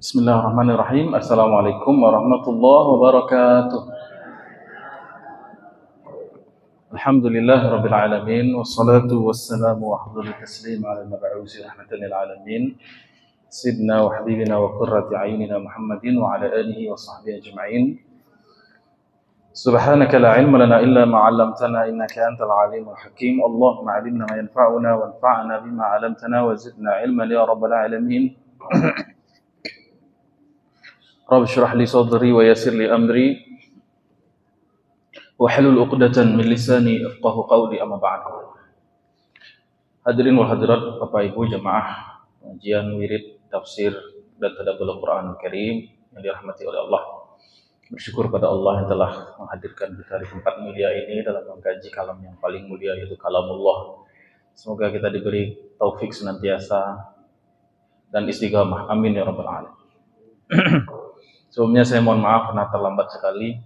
Bismillahirrahmanirrahim. Assalamualaikum warahmatullahi wabarakatuh. Alhamdulillahi rabbil alamin. Wassalatu wassalamu wa afdhalul taslim ala al-mab'usi rahmatan lil alamin. Sayyidina wa habibina wa qurrati a'yunina Muhammadin wa ala alihi wa sahbihi ajma'in. Subhanaka la ilma lana illa ma 'allamtana innaka antal alimul hakim. Allahumma 'allimna ma yanfa'una wanfa'na bima 'allamtana wa zidna ilman ya rabbal alamin. Rabb shrah li sadri wa yassir li amri wahlul 'uqdatan min lisani yafqahu qawli, amma ba'd. Hadirin wal hadirat, Bapak Ibu jemaah pengajian wirid, tafsir dan tadabbur Al-Qur'anul Karim yang dirahmati oleh Allah. Bersyukur pada Allah yang telah menghadirkan kita di tempat mulia ini dalam mengkaji kalam yang paling mulia, yaitu kalamullah. Semoga kita diberi taufik senantiasa dan istiqamah. Amin ya rabbal alamin. Sebelumnya saya mohon maaf karena terlambat sekali,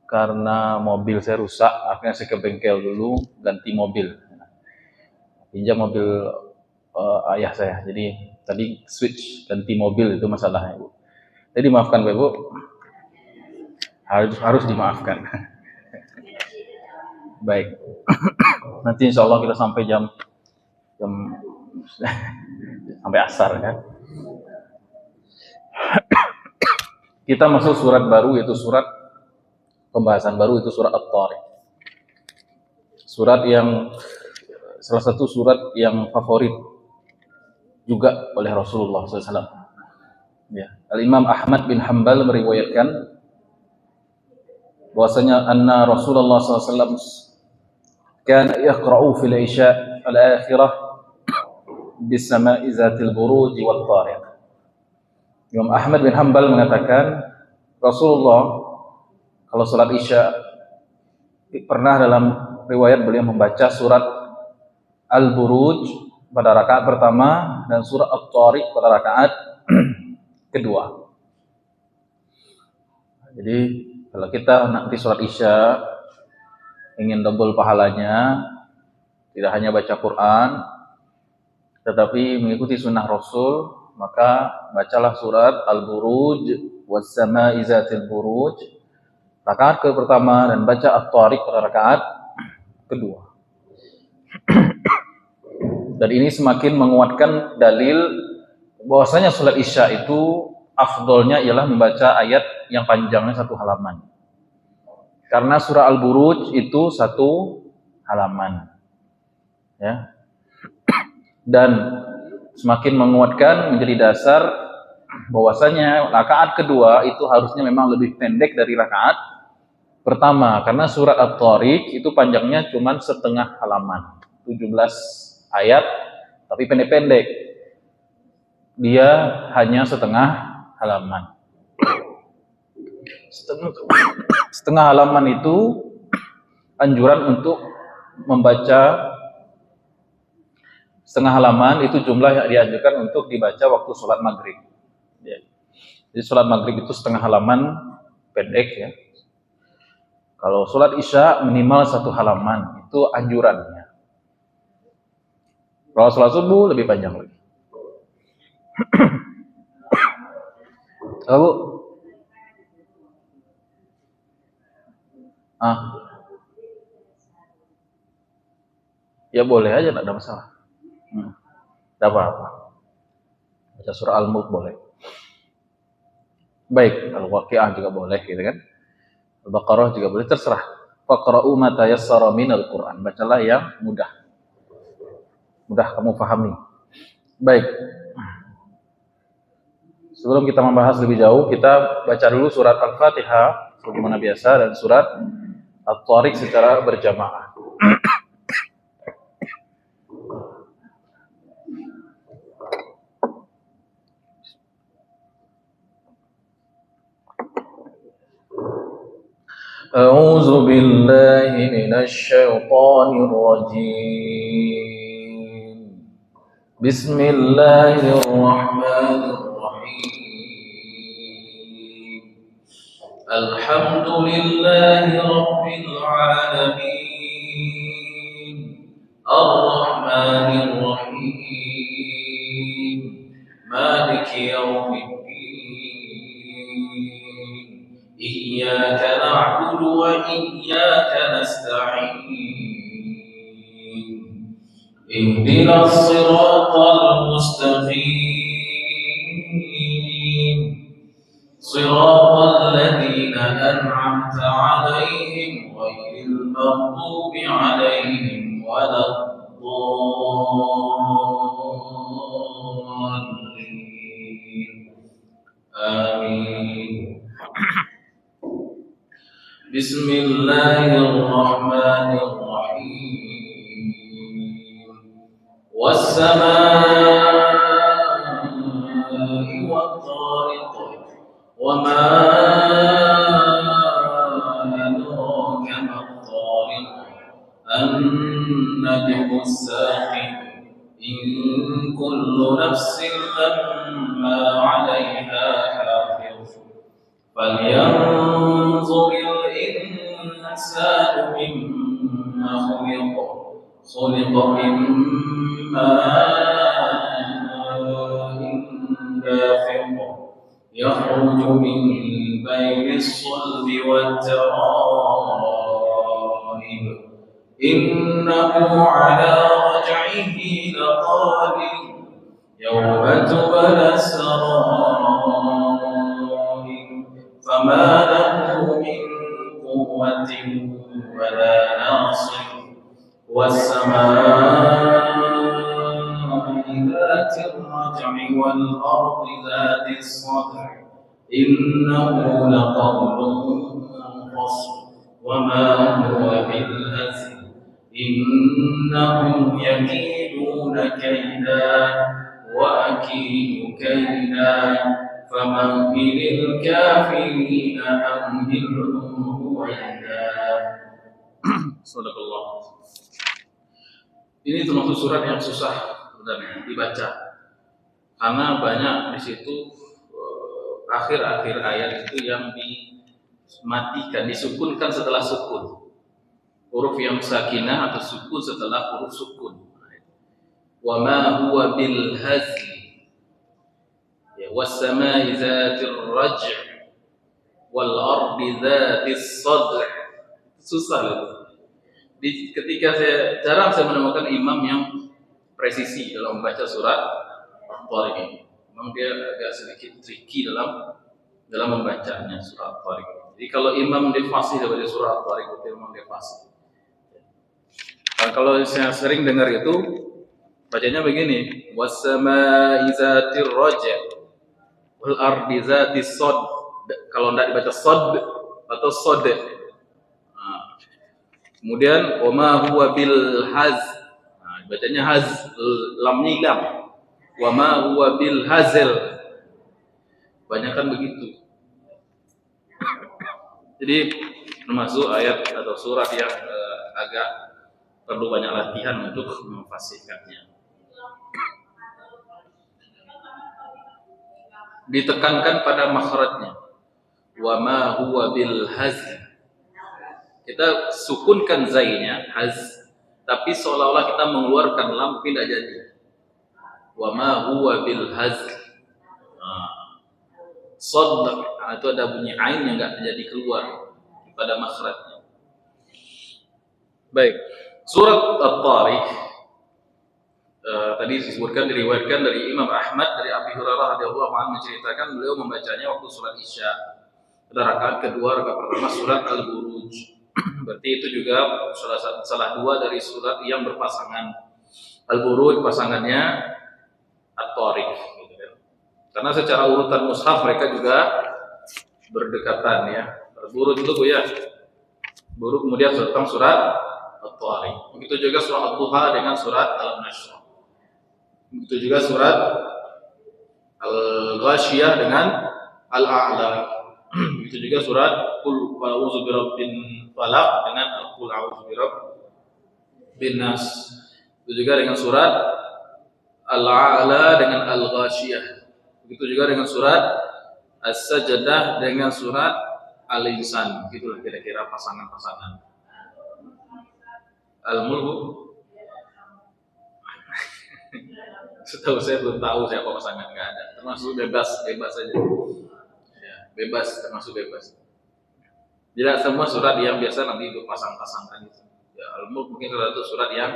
karena mobil saya rusak. Akhirnya saya ke bengkel dulu, ganti mobil, pinjam mobil ayah saya. Jadi tadi switch ganti mobil itu masalahnya, Bu. Jadi maafkan Bapak Ibu, harus dimaafkan. Baik, nanti insya Allah kita sampai jam sampai asar kan. Kita masuk surat baru, yaitu surat pembahasan baru, itu surat At-Tariq. Surat yang salah satu surat yang favorit juga oleh Rasulullah SAW. Ya. Al-Imam Ahmad bin Hanbal meriwayatkan bahwasanya anna Rasulullah SAW kana yaqra'u fil isya al-akhirah bis sama'i zatil buruj wat tariq. Imam Ahmad bin Hanbal mengatakan Rasulullah kalau sholat isya pernah dalam riwayat beliau membaca surat Al-Buruj pada rakaat pertama dan surat At-Tariq pada rakaat kedua. Jadi kalau kita nanti sholat isya ingin double pahalanya, tidak hanya baca Quran tetapi mengikuti sunnah Rasul, maka bacalah surat Al-Buruj was-sama'i zatil buruj rakaat ke pertama dan baca At-Tariq pada rakaat kedua. Dan ini semakin menguatkan dalil bahwasanya salat Isya itu afdolnya ialah membaca ayat yang panjangnya 1 halaman. Karena surah Al-Buruj itu 1 halaman. Ya. Dan semakin menguatkan menjadi dasar bahwasanya rakaat kedua itu harusnya memang lebih pendek dari rakaat pertama, karena surat At-Tariq itu panjangnya cuma setengah halaman, 17 ayat, tapi pendek-pendek. Dia hanya setengah halaman. Setengah halaman itu anjuran untuk membaca. Setengah halaman itu jumlah yang dianjurkan untuk dibaca waktu sholat maghrib. Ya. Jadi sholat maghrib itu setengah halaman pendek ya. Kalau sholat isya minimal 1 halaman, itu anjurannya. Kalau sholat subuh lebih panjang lagi. Tahu? Ya boleh aja, tidak ada masalah. Tidak apa-apa. Baca surah Al-Mulk boleh. Baik, Al-Waqi'ah juga boleh gitu kan. Al-Baqarah juga boleh, terserah. Faqra'u ma tayassara minal Qur'an. Bacalah yang mudah. Mudah kamu pahami. Baik. Sebelum kita membahas lebih jauh, kita baca dulu surat Al-Fatihah sebagaimana biasa dan surat At-Tariq secara berjamaah. أعوذ بالله من الشيطان الرجيم بسم الله الرحمن الرحيم الحمد لله رب العالمين الرحمن الرحيم مالك يوم الدين إياك نعبد وإياك نستعين اهدنا الصراط المستقيم صراط الذين أنعمت عليهم غير المغضوب عليهم ولا الضالين آمين. بسم الله الرحمن الرحيم والسماء والطارق وما أدراك ما الطارق النجم الثاقب إن كل نفس لما عليها حافظ فلينظر الإنسان مما خلق من ماء دافق يخرج من بين الصلب والترائب إنه على رجعه لقادر يوم تبلى السرائر فما له من قوة ولا ناصر والسماء ذات الرجع والأرض ذات الصدع إنه لقول فصل وما هو بالهزل إنهم يكيدون كيدا وأكيد كيدا فمهل الكافرين أمهلهم رويدا. Sadaqallah. Ini termasuk surat yang susah sebenarnya dibaca karena banyak di situ akhir-akhir ayat itu yang dimatikan, disukunkan setelah sukun, huruf yang sakinah atau sukun setelah huruf sukun. Wa ma huwa bil hazli ya was-samaa'i dzatir raj' wal ardi dzatis sadr. Susah itu. Ketika jarang saya menemukan imam yang presisi dalam membaca surat Al-Tariq ini. Memang dia agak sedikit tricky dalam membacanya surat Al-Tariq. Jadi kalau imam dia fasih dalam surat Al-Tariq itu memang dia fasih. Dan kalau saya sering dengar itu bacanya begini, was-samaa'i dzatir raj' wal ardi dzatis sad. Kalau tidak dibaca sad atau sad. Kemudian wama huwa bil haz. Nah, bacanya haz, lamnya lam. Wama huwa bil hazl. Banyakan begitu. Jadi termasuk ayat atau surat yang agak perlu banyak latihan untuk memfasihkannya. Ditekankan pada makhrajnya. Wama huwa bil hazl. Kita sukunkan zainya haz, tapi seolah-olah kita mengeluarkan lam, tidak jadi. Wa ma huwa bil haz. Sad itu ada bunyi ain yang enggak terjadi keluar pada makhrajnya. Baik, surat At-Tariq tadi disebutkan, diriwayatkan dari Imam Ahmad dari Abi Hurairah radhiyallahu anhu menceritakan beliau membacanya waktu surat Isya. Pada rakaat kedua, rakaat pertama surat Al-Buruj. Berarti itu juga salah dua dari surat yang berpasangan. Al-Buruj pasangannya At-Tariq gitu kan. Karena secara urutan mushaf mereka juga berdekatan ya. Al-Buruj itu ya. Buruj kemudian datang surat At-Tariq. Begitu juga surat Ad-Duha dengan surat Al-Nashr. Begitu juga surat Al-Ghashiyah dengan Al-A'la. Begitu juga surat Qul a'udzu birabbin falaq dengan Qul a'udzu birabbin nas. Itu juga dengan surat Al-A'la dengan Al-Ghashiyah. Begitu juga dengan surat As-Sajdah dengan surat Al-Insan. Begitulah kira-kira pasangan-pasangan. Al-Mulk Setahu saya belum tahu siapa pasangan, nggak ada. Termasuk bebas saja. Ya, bebas, termasuk bebas. Tidak semua surat yang biasa nanti itu pasang-pasangkan itu. Ya, Al-Mulk mungkin salah satu surat yang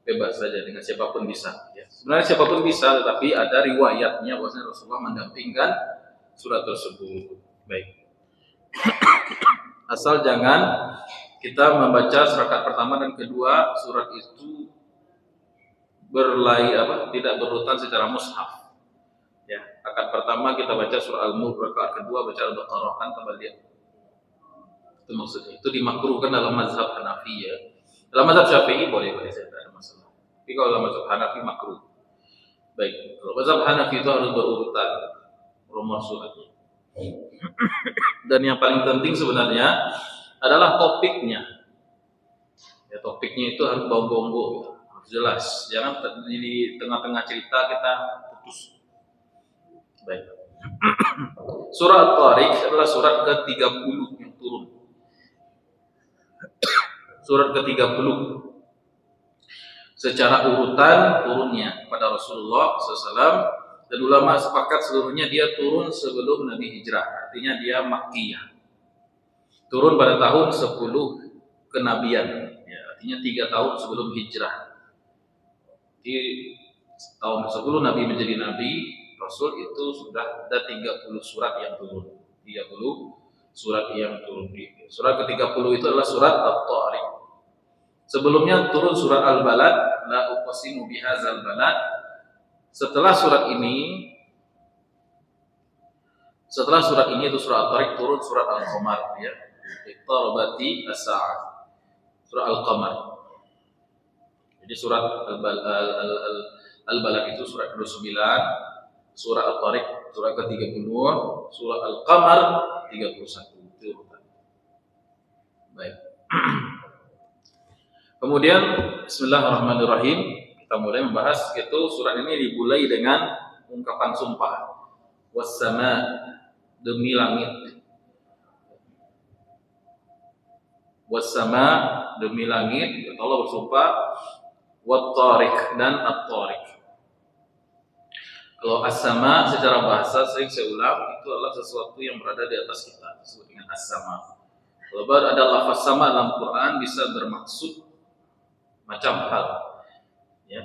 bebas saja dengan siapapun bisa. Ya. Sebenarnya siapapun bisa, tetapi ada riwayatnya bahwasanya Rasulullah mendampingkan surat tersebut. Baik. Asal jangan kita membaca rakaat pertama dan kedua surat itu tidak berurutan secara mushaf. Ya, rakaat pertama kita baca surah Al-Mulk, rakaat kedua baca Al-Baqarah, kan terbalik. Itu maksudnya. Itu dimakruhkan dalam mazhab Hanafi ya. Dalam mazhab Syafi'i boleh saja, tidak ada masalah. Tapi kalau dalam mazhab Hanafi makruh. Baik, kalau mazhab Hanafi itu harus berurutan nomor suratnya. Dan yang paling penting sebenarnya adalah topiknya. Ya, topiknya itu harus bongo-bongo gitu. Harus jelas. Jangan di tengah-tengah cerita kita putus. Baik. Surat At-Tariq adalah surat ke-30 yang turun. Surat ke-30 secara urutan turunnya pada Rasulullah SAW, dan ulama sepakat seluruhnya dia turun sebelum Nabi hijrah, artinya dia Makkiyah, turun pada tahun 10 kenabian, ya, artinya 3 tahun sebelum hijrah. Di tahun 10 Nabi menjadi Nabi Rasul itu sudah ada 30 surat yang turun. 30 surat yang turun. Surat ke-30 itu adalah surat At-Tariq. Sebelumnya turun surat Al-Balad, la uqsimu bihadzal balad. Setelah surat ini itu surat At-Tariq, turun surat Al-Qamar ya. Iqtarabati as-sa'ah. Surat Al-Qamar. Jadi surat Al-Balad itu surat ke-29, surat At-Tariq surat ke-30, surat Al-Qamar 31. Itu baik. Kemudian bismillahirrahmanirrahim, kita mulai membahas, yaitu surat ini dimulai dengan ungkapan sumpah. Was-sama, demi langit. Was-sama, demi langit, Allah bersumpah. Wat-Tariq, dan At-Tariq. Kalau as-sama secara bahasa sering saya ulang, itu adalah sesuatu yang berada di atas kita, disebut dengan as-sama. Kalau ada lafaz sama dalam Quran bisa bermaksud macam hal. Ya.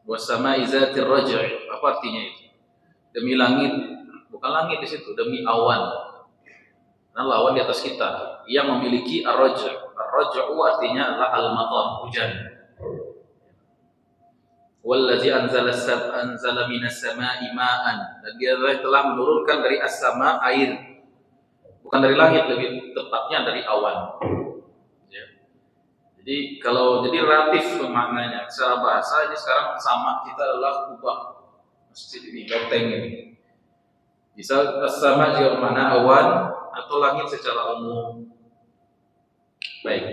Was-sama'i zatir raj', apa artinya itu? Demi langit, bukan langit di situ, demi awan. Karena awan di atas kita yang memiliki ar-raj'. Ar-raj'u artinya adalah al-matar, hujan. Wallazi anzala minas sama'i ma'an, dan dia telah menurunkan dari as-sama air. Bukan dari langit, lebih tepatnya dari awan. Ya. Jadi relatif maknanya secara bahasa ini sekarang sama kita adalah kubah masjid ini, loteng ini. Bisa as-sama juga mana awan atau langit secara umum. Baik.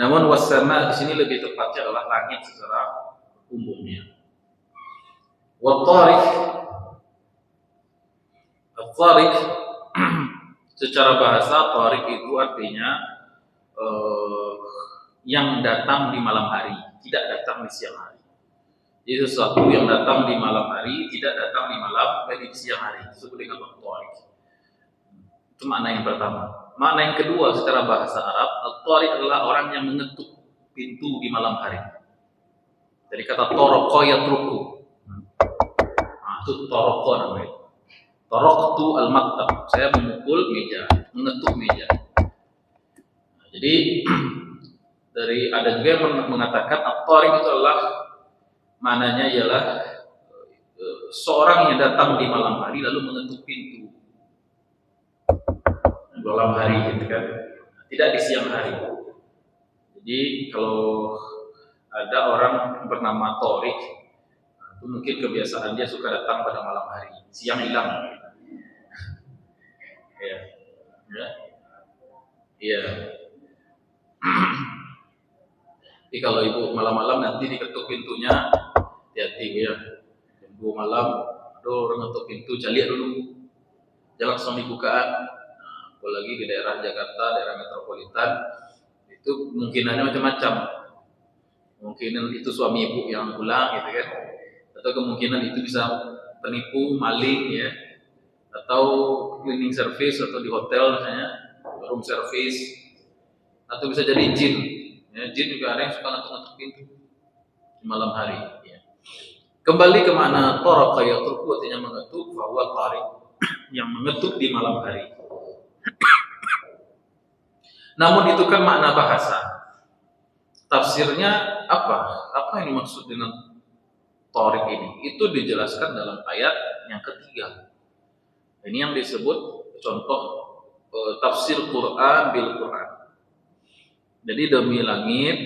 Namun was-sama di sini lebih tepatnya adalah langit secara umumnya. Wat-Tariq, At-Tariq secara bahasa Tariq itu artinya yang datang di malam hari, tidak datang di siang hari. Jadi sesuatu yang datang di malam hari, tidak datang di siang hari, disebut dengan At-Tariq. Itu makna yang pertama. Makna yang kedua secara bahasa Arab, At-Tariq adalah orang yang mengetuk pintu di malam hari. Dari kata taraqa yatruku. Itu taraqa namanya. Taraqtu al-maktab. Saya memukul meja, mengetuk meja. Nah, jadi ada juga yang mengatakan At-Tariq itu adalah maknanya ialah seorang yang datang di malam hari lalu mengetuk pintu. Malam hari gitu kan. Tidak di siang hari. Jadi kalau ada orang bernama Tariq, itu mungkin kebiasaan dia suka datang pada malam hari, siang hilang. Iya. Jadi kalau ibu malam-malam nanti diketuk pintunya, hati-hati ya. Jam 2 malam, ada orang ngetuk pintu, lihat dulu, jangan langsung dibukaan. Nah, apalagi di daerah Jakarta, daerah metropolitan, itu kemungkinannya macam-macam. Mungkin itu suami ibu yang pulang gitu kan. atau kemungkinan itu bisa penipu, maling ya, atau cleaning service atau di hotel misalnya room service, atau bisa jadi jin. Ya, jin juga ada yang suka ngetuk-ngetuk pintu di malam hari. Ya. Kembali ke makna taraka yatruku artinya mengetuk, bahwa tarik yang mengetuk di malam hari. Namun itu kan makna bahasa. Tafsirnya apa? Apa yang dimaksud dengan tarik ini? Itu dijelaskan dalam ayat yang ketiga. Ini yang disebut contoh tafsir Quran bil Quran. Jadi demi langit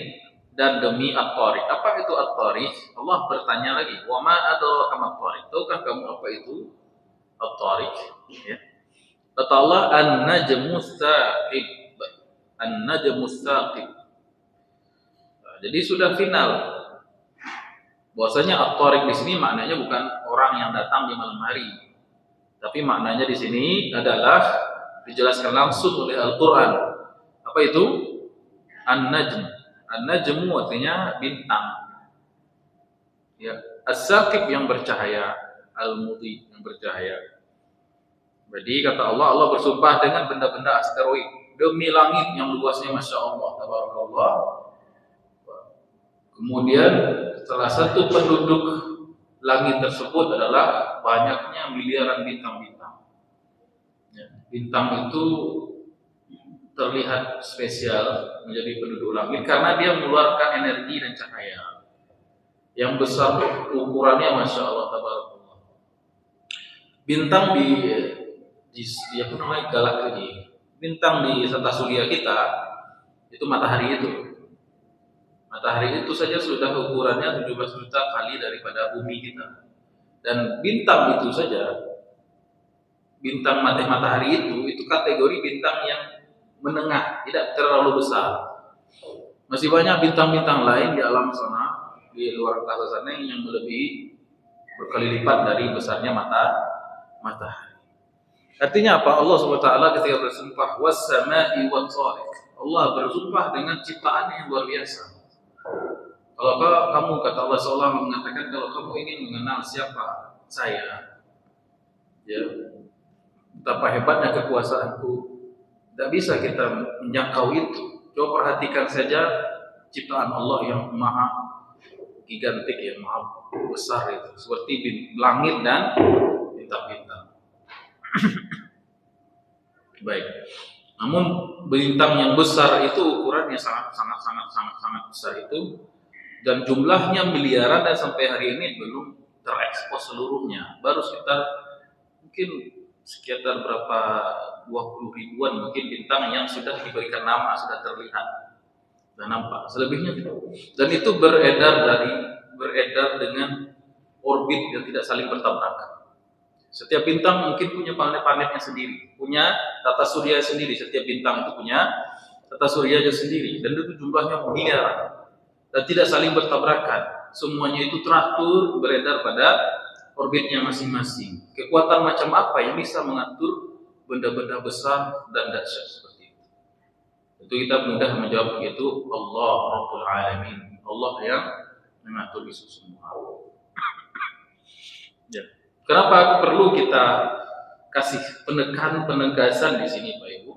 dan demi at-tarik. Apa itu at-tarik? Allah bertanya lagi, "Wa ma adraka mat-tarik?" Tahukah kamu apa itu at-tarik? Ya. Kata Allah, "An-najmu tsaqib." An-najmu tsaqib. Nah, jadi sudah final. Bahwasanya at-tarik di sini maknanya bukan orang yang datang di malam hari. Tapi maknanya di sini adalah dijelaskan langsung oleh Al-Qur'an. Apa itu? An-najm. An-najmu artinya bintang. Ya, as-saqib yang bercahaya, al-mudhi yang bercahaya. Jadi kata Allah, Allah bersumpah dengan benda-benda asteroid demi langit yang luasnya Masya Allah, tabarakallah. Kemudian salah satu penduduk langit tersebut adalah banyaknya miliaran bintang-bintang. Ya, bintang itu terlihat spesial menjadi penduduk langit karena dia mengeluarkan energi dan cahaya yang besar, ukurannya Masya Allah, tabarakallah. Bintang di apa namanya galaksi, bintang di tata surya kita itu matahari itu. Matahari itu saja sudah ukurannya 17 juta kali daripada bumi kita. Dan bintang itu saja, bintang matahari itu kategori bintang yang menengah, tidak terlalu besar. Masih banyak bintang-bintang lain di alam sana, di luar angkasa sana yang melebihi berkali lipat dari besarnya matahari. Artinya apa? Allah SWT ketika bersumpah was-sama'i wat-thariq. Allah bersumpah dengan ciptaan yang luar biasa. Kalau kamu, kata Allah SWT mengatakan, kalau kamu ingin mengenal siapa saya, ya, betapa hebatnya kekuasaanku, tidak bisa kita menjangkau itu. Coba perhatikan saja ciptaan Allah yang maha gigantik, yang maha besar itu, seperti langit dan bintang-bintang. Baik. Namun bintang yang besar itu ukurannya sangat besar itu, dan jumlahnya miliaran, dan sampai hari ini belum terekspos seluruhnya. Baru sekitar berapa 20 ribuan mungkin bintang yang sudah diberikan nama, sudah terlihat dan nampak. Selebihnya tidak. Dan itu beredar dengan orbit yang tidak saling bertabrakan. Setiap bintang mungkin punya planet-planetnya sendiri, punya tata surya sendiri. Setiap bintang itu punya tata suryanya sendiri, dan itu jumlahnya miliaran dan tidak saling bertabrakan. Semuanya itu teratur beredar pada orbitnya masing-masing. Kekuatan macam apa yang bisa mengatur benda-benda besar dan dahsyat seperti itu? Itu kita mudah menjawab begitu, Allah Rabbul Alamin, Allah yang mengatur itu semua. Ya. Kenapa perlu kita kasih penegasan di sini, Pak Ibu?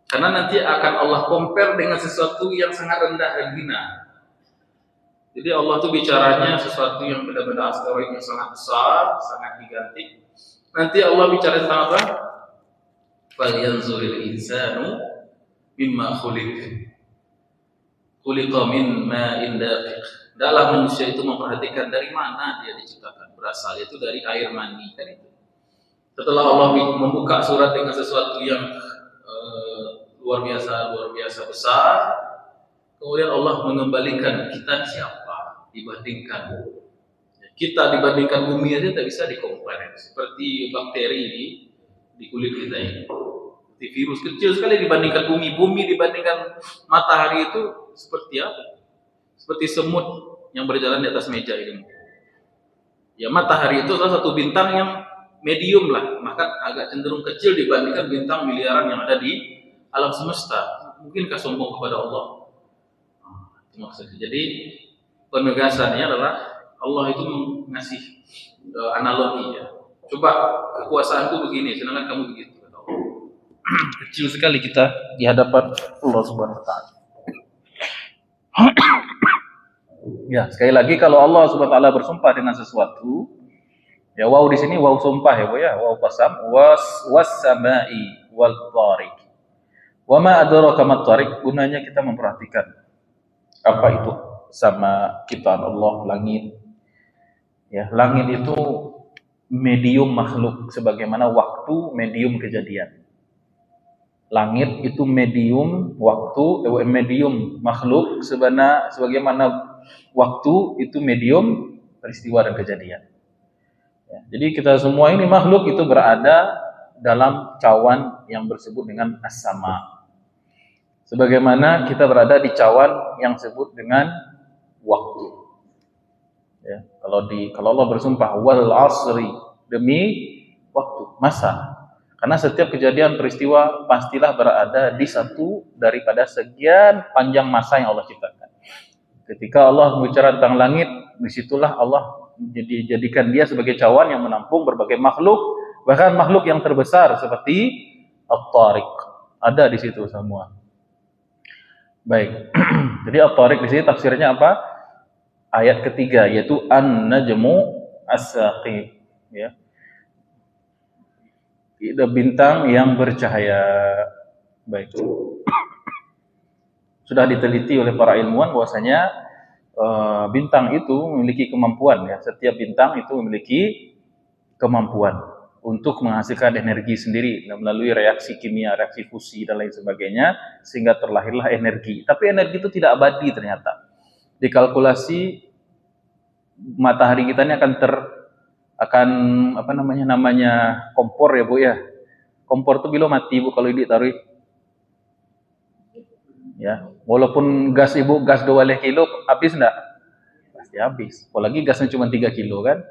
Karena nanti akan Allah compare dengan sesuatu yang sangat rendah dan hina. Jadi Allah itu bicaranya sesuatu yang benda-benda asteroid yang sangat besar, sangat gigantik. Nanti Allah bicara tentang apa? Falyanzuril insanu mimma khuliq. Khuliqa min ma'in daqiq. Dalam manusia itu memperhatikan dari mana dia diciptakan, berasal itu dari air mani kan itu. Setelah Allah membuka surat dengan sesuatu yang luar biasa besar, kemudian Allah mengembalikan kita siapa dibandingkan kita dibandingkan bumi aja tidak bisa dikompar. Seperti bakteri di kulit kita ini, seperti virus kecil sekali dibandingkan bumi dibandingkan matahari itu seperti apa? Seperti semut yang berjalan di atas meja ini. Ya, matahari itu salah satu bintang yang medium lah, maka agak cenderung kecil dibandingkan bintang miliaran yang ada di alam semesta. Mungkinkah sombong kepada Allah? Itu maksudnya. Jadi penegasannya adalah Allah itu ngasih analogi ya. Coba kekuasaanku begini, sedangkan kamu begitu. Kecil sekali kita di hadapan Allah Subhanahu wa taala. Ya, sekali lagi kalau Allah Subhanahu wa taala bersumpah dengan sesuatu, ya wow di sini wow sumpah ya Bu ya, wow qasam was samai wal tariq. Wa ma adraka mat tariq, gunanya kita memperhatikan apa itu sama ciptaan Allah, langit. Ya, langit itu medium makhluk sebagaimana waktu medium kejadian. Langit itu medium waktu, medium makhluk sebagaimana waktu itu medium peristiwa dan kejadian. Ya, jadi kita semua ini makhluk itu berada dalam cawan yang disebut dengan as-sama. Sebagaimana kita berada di cawan yang disebut dengan waktu. Ya, kalau Allah bersumpah wal asri, demi waktu, masa. Karena setiap kejadian peristiwa pastilah berada di satu daripada sekian panjang masa yang Allah ciptakan. Ketika Allah berbicara tentang langit, disitulah Allah jadikan dia sebagai cawan yang menampung berbagai makhluk, bahkan makhluk yang terbesar seperti At-Tariq. Ada di situ semua. Baik. Jadi At-Tariq di sini tafsirnya apa? Ayat ketiga yaitu An-Najmu As-Saqib, ya. Bintang yang bercahaya. Baik. Sudah diteliti oleh para ilmuwan bahwasanya bintang itu memiliki kemampuan ya. Setiap bintang itu memiliki kemampuan untuk menghasilkan energi sendiri melalui reaksi kimia, reaksi fusi dan lain sebagainya sehingga terlahirlah energi. Tapi energi itu tidak abadi ternyata. Dikalkulasi matahari kita ini akan namanya kompor ya Bu ya. Kompor itu bila mati Bu kalau ditaruh. Ya, walaupun gas Ibu gas 2 kilo habis enggak? Pasti habis. Apalagi gasnya cuma 3 kilo kan.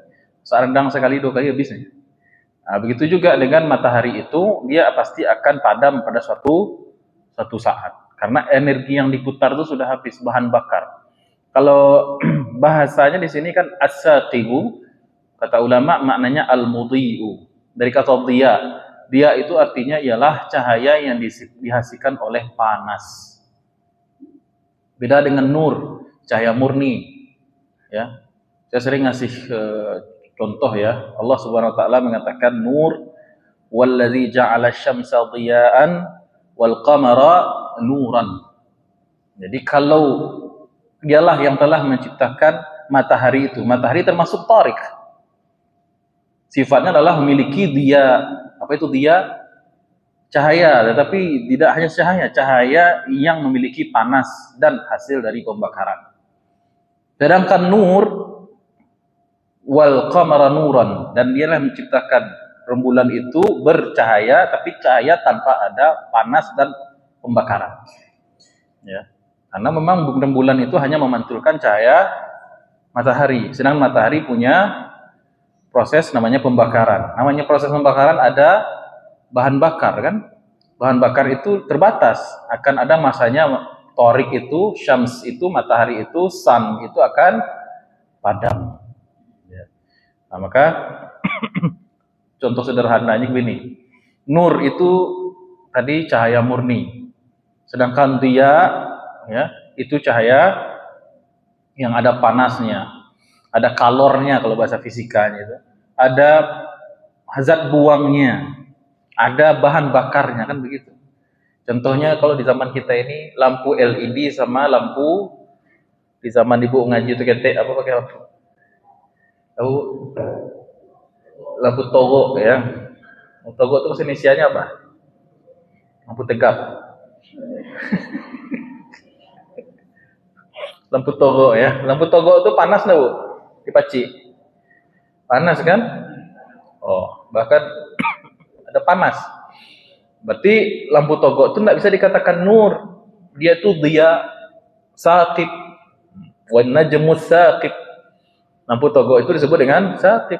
Serendang sekali 2 kali habisnya. Nah, begitu juga dengan matahari itu dia pasti akan padam pada suatu saat. Karena energi yang diputar itu sudah habis bahan bakar. Kalau bahasanya di sini kan as-saqibu, kata ulama maknanya al-mudhi'u. Dari kata dhiya. Dia itu artinya ialah cahaya yang dihasilkan oleh panas. Beda dengan nur, cahaya murni. Ya. Saya sering ngasih contoh ya. Allah Subhanahu wa taala mengatakan nur wallazi ja'ala asy-syamsa dhiya'an wal qamara nuran. Jadi kalau dialah yang telah menciptakan matahari itu. Matahari termasuk tariq. Sifatnya adalah memiliki dia, apa itu dia? Cahaya, tetapi tidak hanya cahaya yang memiliki panas dan hasil dari pembakaran. Sedangkan nur wal qamara nuran, dan dialah menciptakan rembulan itu bercahaya tapi cahaya tanpa ada panas dan pembakaran. Ya. Karena memang rembulan itu hanya memantulkan cahaya matahari, sedangkan matahari punya proses namanya pembakaran. Namanya proses pembakaran ada bahan bakar kan? Bahan bakar itu terbatas, akan ada masanya. Torik itu, syams itu, matahari itu, sun itu akan padam. Ya. Nah, maka contoh sederhananya begini. Nur itu tadi cahaya murni. Sedangkan dia ya, itu cahaya yang ada panasnya, ada kalornya kalau bahasa fisikanya itu, ada zat buangnya, ada bahan bakarnya kan begitu. Contohnya kalau di zaman kita ini lampu LED sama lampu di zaman Ibu ngaji itu ketek apa pakai lampu? Tahu lampu togo ya. Togo itu bahasa Indonesianya apa? Lampu tegap. Lampu togo ya. Lampu togo itu panas enggak, Bu? Dipaci. Panas kan? Oh, bahkan ada panas. Berarti lampu togo itu enggak bisa dikatakan nur. Dia itu dia saqib. Wan najmus saqib. Lampu togo itu disebut dengan saqib.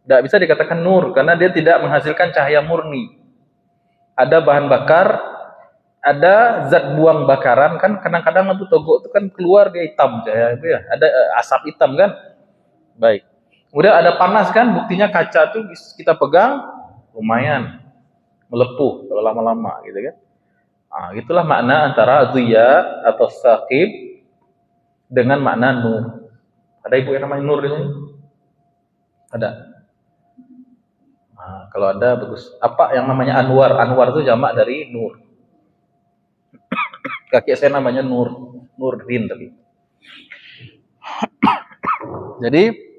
Enggak bisa dikatakan nur karena dia tidak menghasilkan cahaya murni. Ada bahan bakar, ada zat buang bakaran kan, kadang-kadang lampu togo itu kan keluar dia hitam cahaya itu ya, ada asap hitam kan. Baik. Kemudian ada panas kan, buktinya kaca tuh kita pegang lumayan melepuh kalau lama-lama gitu kan. Nah, itulah makna antara dhiya atau saqib dengan makna nur. Ada ibu yang namanya Nur di sini? Ada. Nah, kalau ada bagus. Apa yang namanya Anwar? Anwar itu jamak dari Nur. Kakek saya namanya Nurdin tadi. Jadi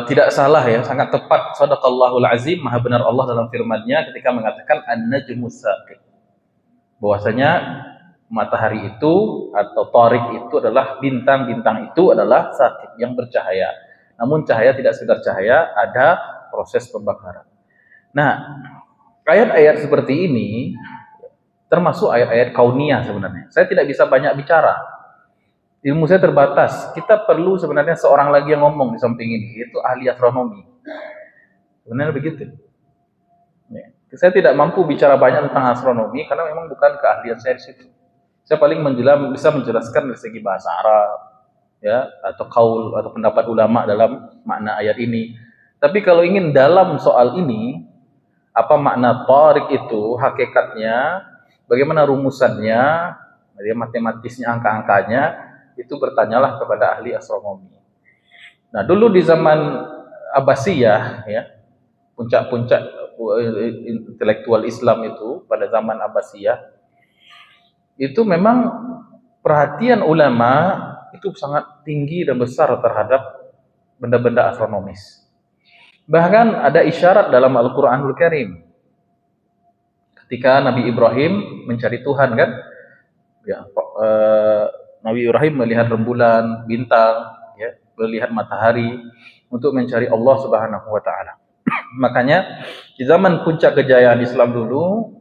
tidak salah ya, sangat tepat sadaqallahul azim, maha benar Allah dalam firman-Nya ketika mengatakan an-najmus saqib. Bahwasanya matahari itu atau tariq itu adalah bintang-bintang itu adalah saqib yang bercahaya. Namun cahaya tidak sekedar cahaya, ada proses pembakaran. Nah, ayat-ayat seperti ini termasuk ayat-ayat kauniyah sebenarnya. Saya tidak bisa banyak bicara. Ilmu saya terbatas. Kita perlu sebenarnya seorang lagi yang ngomong di samping ini, yaitu ahli astronomi. Sebenarnya begitu. Ya. Saya tidak mampu bicara banyak tentang astronomi karena memang bukan keahlian saya di situ. Saya paling bisa menjelaskan dari segi bahasa Arab, ya, atau kaul atau pendapat ulama dalam makna ayat ini. Tapi kalau ingin dalam soal ini, apa makna tariq itu, hakikatnya, bagaimana rumusannya, dari matematisnya, angka-angkanya, itu bertanyalah kepada ahli astronomi. Nah, dulu di zaman Abbasiyah, ya, puncak-puncak intelektual Islam itu pada zaman Abbasiyah, itu memang perhatian ulama itu sangat tinggi dan besar terhadap benda-benda astronomis. Bahkan ada isyarat dalam Al-Quranul Karim. Ketika Nabi Ibrahim mencari Tuhan kan, ya, Nabi Ibrahim melihat rembulan, bintang, ya, melihat matahari untuk mencari Allah Subhanahu wa taala. Makanya di zaman puncak kejayaan Islam dulu,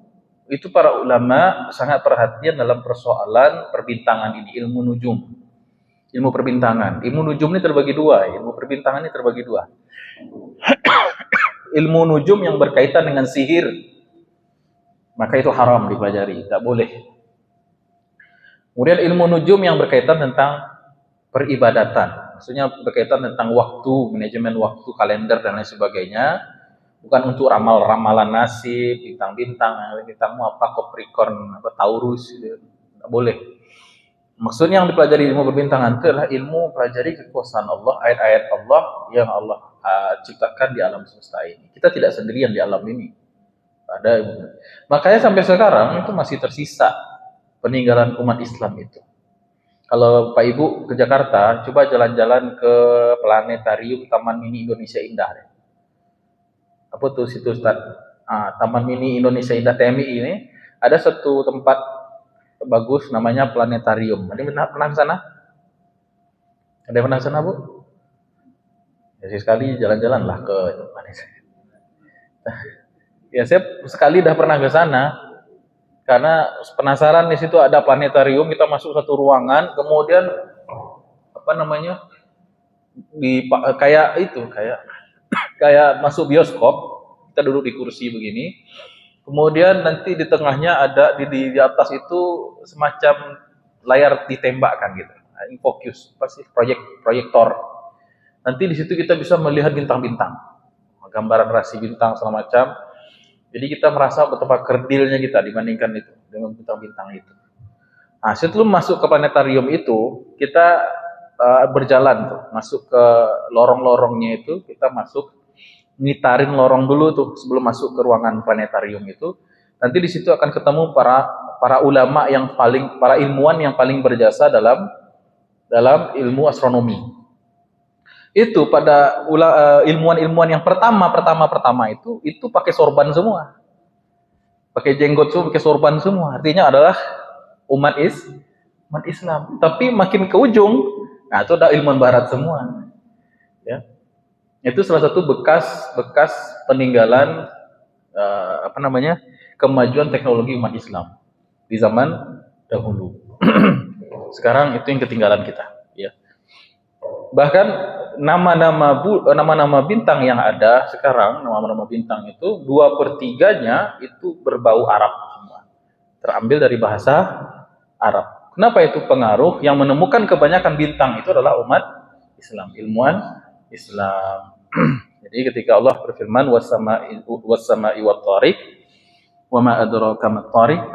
itu para ulama sangat perhatian dalam persoalan perbintangan ini, ilmu nujum. Ilmu perbintangan. Ilmu nujum ini terbagi dua, ilmu perbintangan ini terbagi dua. Ilmu nujum yang berkaitan dengan sihir, maka itu haram dipelajari, tidak boleh. Kemudian ilmu nujum yang berkaitan tentang peribadatan, maksudnya berkaitan tentang waktu, manajemen waktu, kalender dan lain sebagainya, bukan untuk ramalan nasib, bintang-bintang, bintangmu apa, Capricorn, apa Taurus, tidak boleh. Maksudnya yang dipelajari ilmu perbintangan itu adalah ilmu pelajari kekuasaan Allah, ayat-ayat Allah yang Allah ciptakan di alam semesta ini. Kita tidak sendirian di alam ini. Ada, makanya sampai sekarang itu masih tersisa peninggalan umat Islam itu. Kalau Pak Ibu ke Jakarta, coba jalan-jalan ke Planetarium Taman Mini Indonesia Indah. Apa tuh situs Taman Mini Indonesia Indah TMI ini, ada satu tempat bagus namanya Planetarium. Ada yang pernah ke sana? Ada yang pernah ke sana, Bu? Ya, sekali jalan-jalan lah ke tempat ini. Ya, saya sekali dah pernah ke sana. Karena penasaran, di situ ada planetarium, kita masuk satu ruangan, kemudian apa namanya, kayak masuk bioskop, kita duduk di kursi begini, kemudian nanti di tengahnya ada di atas itu semacam layar ditembakkan gitu, infocus, pasti proyektor. Nanti di situ kita bisa melihat bintang-bintang, gambaran rasi bintang segala macam. Jadi kita merasa betapa kerdilnya kita dibandingkan itu dengan bintang-bintang itu. Nah, setelah masuk ke planetarium itu, kita berjalan tuh, masuk ke lorong-lorongnya itu, kita masuk ngitarin lorong dulu tuh sebelum masuk ke ruangan planetarium itu. Nanti di situ akan ketemu para ulama yang para ilmuwan yang paling berjasa dalam ilmu astronomi. Itu pada ilmuwan-ilmuwan yang pertama itu pakai sorban semua, pakai jenggot semua, pakai sorban semua. Artinya adalah umat Islam. Tapi makin ke ujung, nah itu ada ilmuwan Barat semua. Ya, itu salah satu bekas peninggalan kemajuan teknologi umat Islam di zaman dahulu. Sekarang itu yang ketinggalan kita. Ya. Bahkan nama-nama bintang yang ada sekarang, nama-nama bintang itu 2/3-nya itu berbau Arab semua, terambil dari bahasa Arab. Kenapa itu pengaruh? Yang menemukan kebanyakan bintang itu adalah umat Islam, ilmuwan Islam. Jadi ketika Allah berfirman was-sama'i wat-thariq wa ma adraka mat-thariq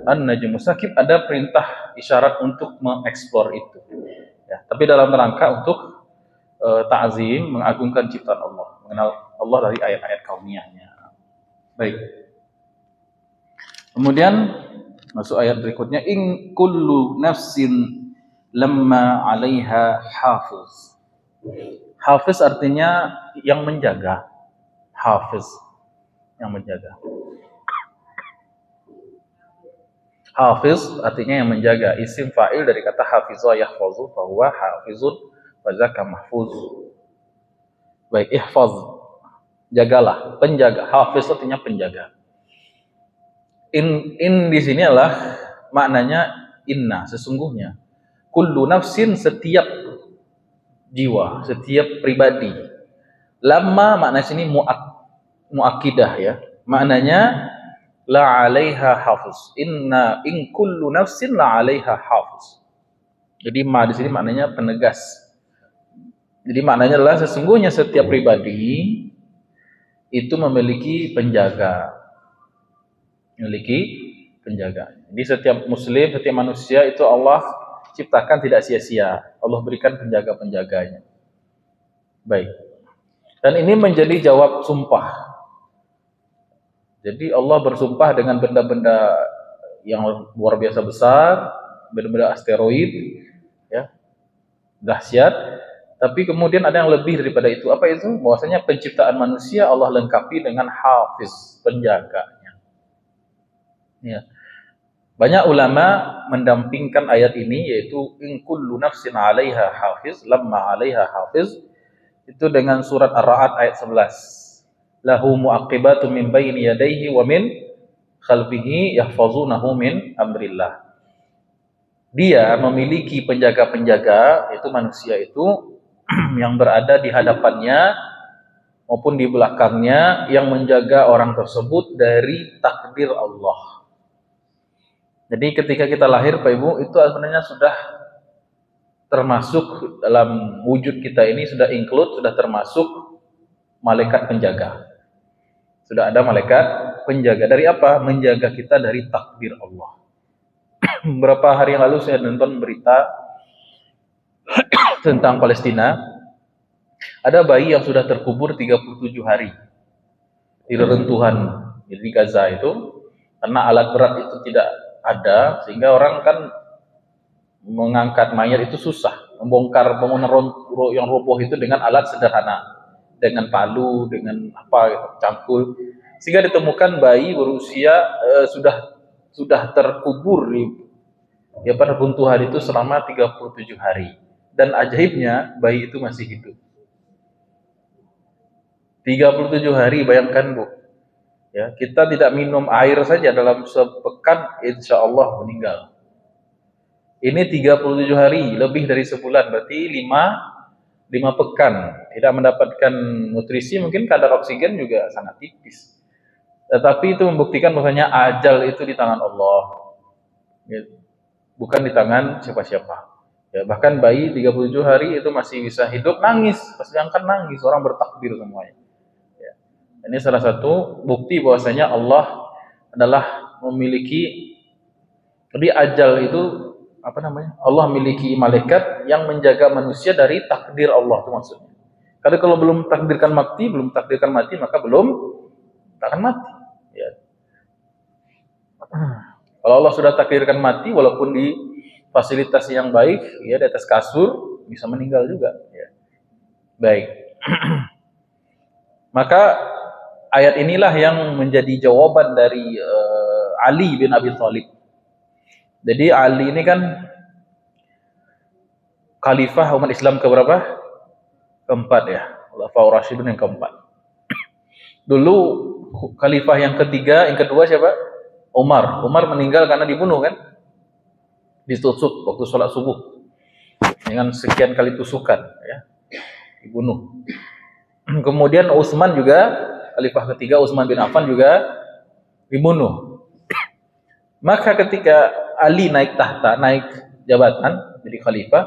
an-najmu sakib, ada perintah isyarat untuk mengeksplor itu. Ya, tapi dalam rangka untuk ta'zim, mengagungkan ciptaan Allah, mengenal Allah dari ayat-ayat kauniyahnya. Baik. Kemudian masuk ayat berikutnya, in kullu nafsin lamma 'alaiha hafiz. Hafiz artinya yang menjaga. Hafiz yang menjaga. Hafiz artinya yang menjaga. Isim fa'il dari kata hafizah yahfazu, fahuwa hafizun wa zaka mahfuz. Baik, ihfaz, jagalah, penjaga. Hafiz artinya penjaga. In di sini adalah maknanya inna, sesungguhnya. Kullu nafsin, setiap jiwa, setiap pribadi. Lamma makna sini muakkidah ya. Maknanya la 'alaiha hafiz. In kullu nafsin la 'alaiha hafiz. Jadi ma di sini maknanya penegas. Jadi maknanya adalah sesungguhnya setiap pribadi itu memiliki penjaga. Jadi setiap muslim, setiap manusia itu Allah ciptakan tidak sia-sia. Allah berikan penjaga-penjaganya. Baik. Dan ini menjadi jawab sumpah. Jadi Allah bersumpah dengan benda-benda yang luar biasa besar, benda-benda asteroid, ya, dahsyat. Tapi kemudian ada yang lebih daripada itu. Apa itu? Bahwasanya penciptaan manusia Allah lengkapi dengan hafiz, penjaganya. Ya. Banyak ulama mendampingkan ayat ini, yaitu in kullu nafsin 'alaiha hafiz, lamma 'alaiha hafiz, itu dengan surat Ar-Ra'd ayat 11. Lahu mu'aqibatun min baini yadayhi wa min khalfihi yahfazunahu min amrillah. Dia memiliki penjaga-penjaga, itu manusia itu yang berada di hadapannya maupun di belakangnya, yang menjaga orang tersebut dari takdir Allah. Jadi ketika kita lahir Pak Ibu, itu sebenarnya sudah termasuk dalam wujud kita ini, sudah include, sudah termasuk malaikat penjaga. Sudah ada malaikat penjaga. Dari apa? Menjaga kita dari takdir Allah. Beberapa hari yang lalu saya nonton berita tentang Palestina. Ada bayi yang sudah terkubur 37 hari di reruntuhan di Gaza itu, karena alat berat itu tidak ada, sehingga orang kan mengangkat mayat itu susah. Membongkar bangunan yang roboh itu dengan alat sederhana, dengan palu, dengan apa gitu, cangkul, sehingga ditemukan bayi berusia sudah terkubur di reruntuhan itu selama 37 hari. Dan ajaibnya bayi itu masih hidup. 37 hari, bayangkan Bu. Ya, kita tidak minum air saja dalam sepekan, insya Allah meninggal. Ini 37 hari, lebih dari sebulan, berarti 5 pekan. Tidak mendapatkan nutrisi, mungkin kadar oksigen juga sangat tipis. Tetapi itu membuktikan bahwasanya ajal itu di tangan Allah. Ya, bukan di tangan siapa-siapa. Ya, bahkan bayi 37 hari itu masih bisa hidup, nangis. Pasti akan nangis, orang bertakbir semuanya. Ini salah satu bukti bahwasanya Allah adalah memiliki, jadi ajal itu apa namanya? Allah memiliki malaikat yang menjaga manusia dari takdir Allah, itu maksudnya. Karena kalau belum takdirkan mati, maka belum akan mati. Ya. Kalau Allah sudah takdirkan mati, walaupun di fasilitas yang baik, ya di atas kasur, bisa meninggal juga. Ya. Baik. Maka ayat inilah yang menjadi jawaban dari Ali bin Abi Thalib. Jadi Ali ini kan khalifah umat Islam keberapa? Keempat ya. Khulafaur Rasyidun yang keempat. Dulu khalifah yang ketiga, yang kedua siapa? Umar. Umar meninggal karena dibunuh kan? Ditusuk waktu sholat subuh. Dengan sekian kali tusukan ya. Dibunuh. Kemudian Utsman juga, khalifah ketiga Utsman bin Affan juga dibunuh. Maka ketika Ali naik tahta, naik jabatan jadi khalifah,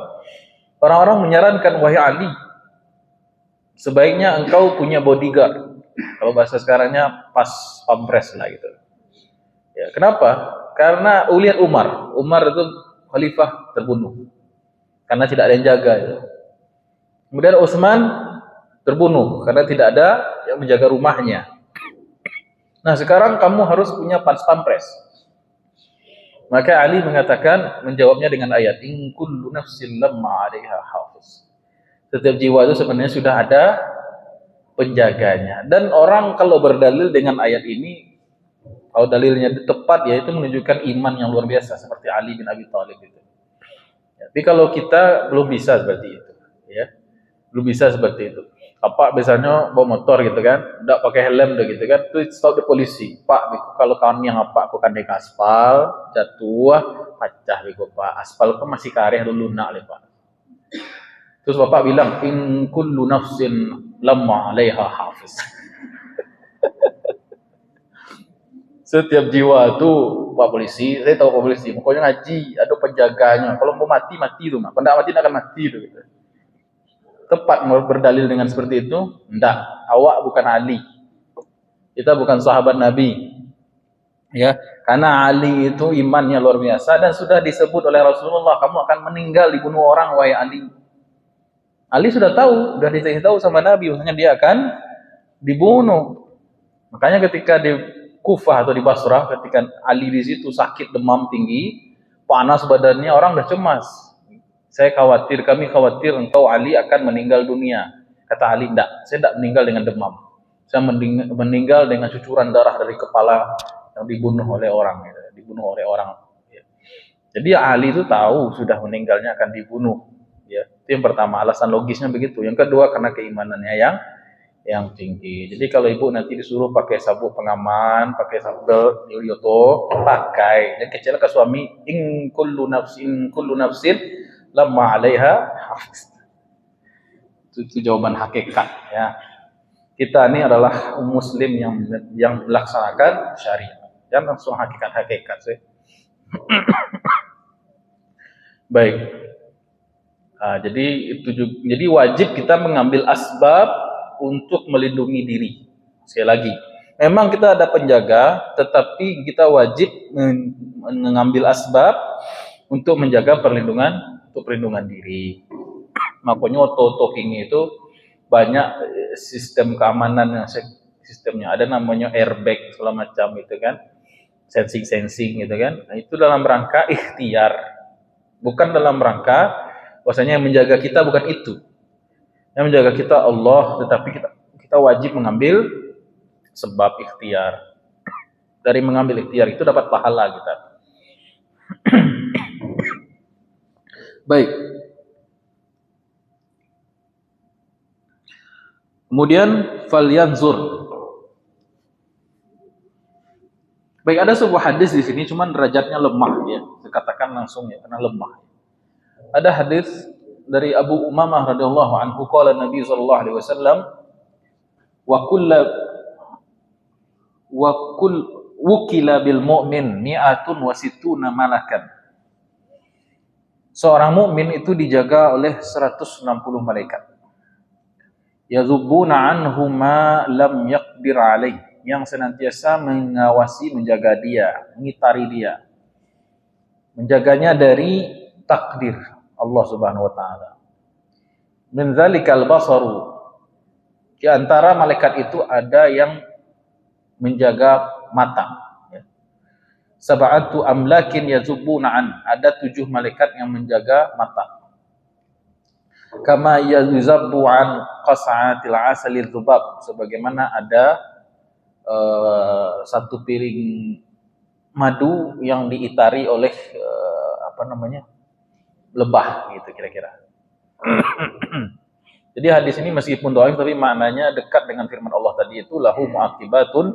orang-orang menyarankan, wahai Ali, sebaiknya engkau punya bodyguard. Kalau bahasa sekarangnya pas pampres lah gitu. Ya, kenapa? Karena uliat Umar itu khalifah terbunuh karena tidak ada yang jaga. Ya. Kemudian Utsman terbunuh karena tidak ada yang menjaga rumahnya. Nah, sekarang kamu harus punya pas pampres. Maka Ali mengatakan, menjawabnya dengan ayat, in kullu nafsin lamma 'alaiha hafiz. Setiap jiwa itu sebenarnya sudah ada penjaganya. Dan orang kalau berdalil dengan ayat ini, kalau dalilnya tepat, ya itu menunjukkan iman yang luar biasa seperti Ali bin Abi Thalib itu. Ya, tapi kalau kita belum bisa seperti itu, ya, belum bisa seperti itu. Apa biasanya bawa motor gitu kan, tidak pakai helm gitu kan, tuh stop di polisi. Pak, kalau kawan yang apa, aku kan naik aspal, jatuh, pecah bego Pak. Aspal itu masih kareh dulu lunak le Pak. Terus Bapak bilang, in kullu nafsin lamma 'alaiha hafiz. Setiap jiwa itu Pak polisi, saya tahu Pak polisi, pokoknya ngaji, ada penjaganya. Kalau mau mati tuh, Mak. Kalau tidak mati akan mati tuh gitu. Tepat berdalil dengan seperti itu? Enggak. Awak bukan Ali. Kita bukan sahabat Nabi. Ya, karena Ali itu imannya luar biasa dan sudah disebut oleh Rasulullah, kamu akan meninggal dibunuh orang wahai Ali. Ali sudah tahu, sudah dikasih tahu sama Nabi, maksudnya dia akan dibunuh. Makanya ketika di Kufah atau di Basrah, ketika Ali di situ sakit demam tinggi, panas badannya, orang udah cemas. Kami khawatir engkau Ali akan meninggal dunia. Kata Ali, enggak, saya tidak meninggal dengan demam. Saya meninggal dengan cucuran darah dari kepala yang dibunuh oleh orang. Jadi Ali itu tahu sudah meninggalnya akan dibunuh. Ya, itu yang pertama, alasan logisnya begitu. Yang kedua karena keimanannya yang tinggi. Jadi kalau ibu nanti disuruh pakai sabuk pengaman, pakai sabuk yoto, pakai. Dan kecil ke suami, in kullu nafsin lamma 'alaiha hafiz. Itu jawaban hakikat ya. Kita ini adalah muslim yang melaksanakan syariat. Jangan langsung hakikat sih. Baik. Nah, jadi wajib kita mengambil asbab untuk melindungi diri. Sekali lagi, memang kita ada penjaga, tetapi kita wajib mengambil asbab untuk menjaga perlindungan diri. Makanya auto-talking itu banyak sistem keamanan sistemnya. Ada namanya airbag segala macam itu kan, sensing gitu kan. Nah, itu dalam rangka ikhtiar, bukan dalam rangka bahwasanya yang menjaga kita bukan itu. Yang menjaga kita Allah, tetapi kita wajib mengambil sebab ikhtiar. Dari mengambil ikhtiar itu dapat pahala kita. Baik. Kemudian falyanzur. Baik, ada sebuah hadis di sini, cuman derajatnya lemah ya. Dikatakan langsung ya, karena lemah. Ada hadis dari Abu Umamah radhiyallahu anhu, qala Nabi sallallahu alaihi wasallam, wukila bil mu'min mi'atun wa sittuna malakan. Seorang mukmin itu dijaga oleh 160 malaikat. Yazubuna anhu ma lam yaqdir alaih, yang senantiasa mengawasi, menjaga dia, mengitari dia, menjaganya dari takdir Allah Subhanahu wa taala. Min dzalikal basaru, di antara malaikat itu ada yang menjaga mata. Sab'atu amlakin yazubuna an, ada 7 malaikat yang menjaga mata. Kama yuzabbu an qas'atil asalil dzubab, sebagaimana ada satu piring madu yang diitari oleh lebah gitu kira-kira. Jadi hadis ini meskipun dhaif tapi maknanya dekat dengan firman Allah tadi itu, lahu mu'aqibatun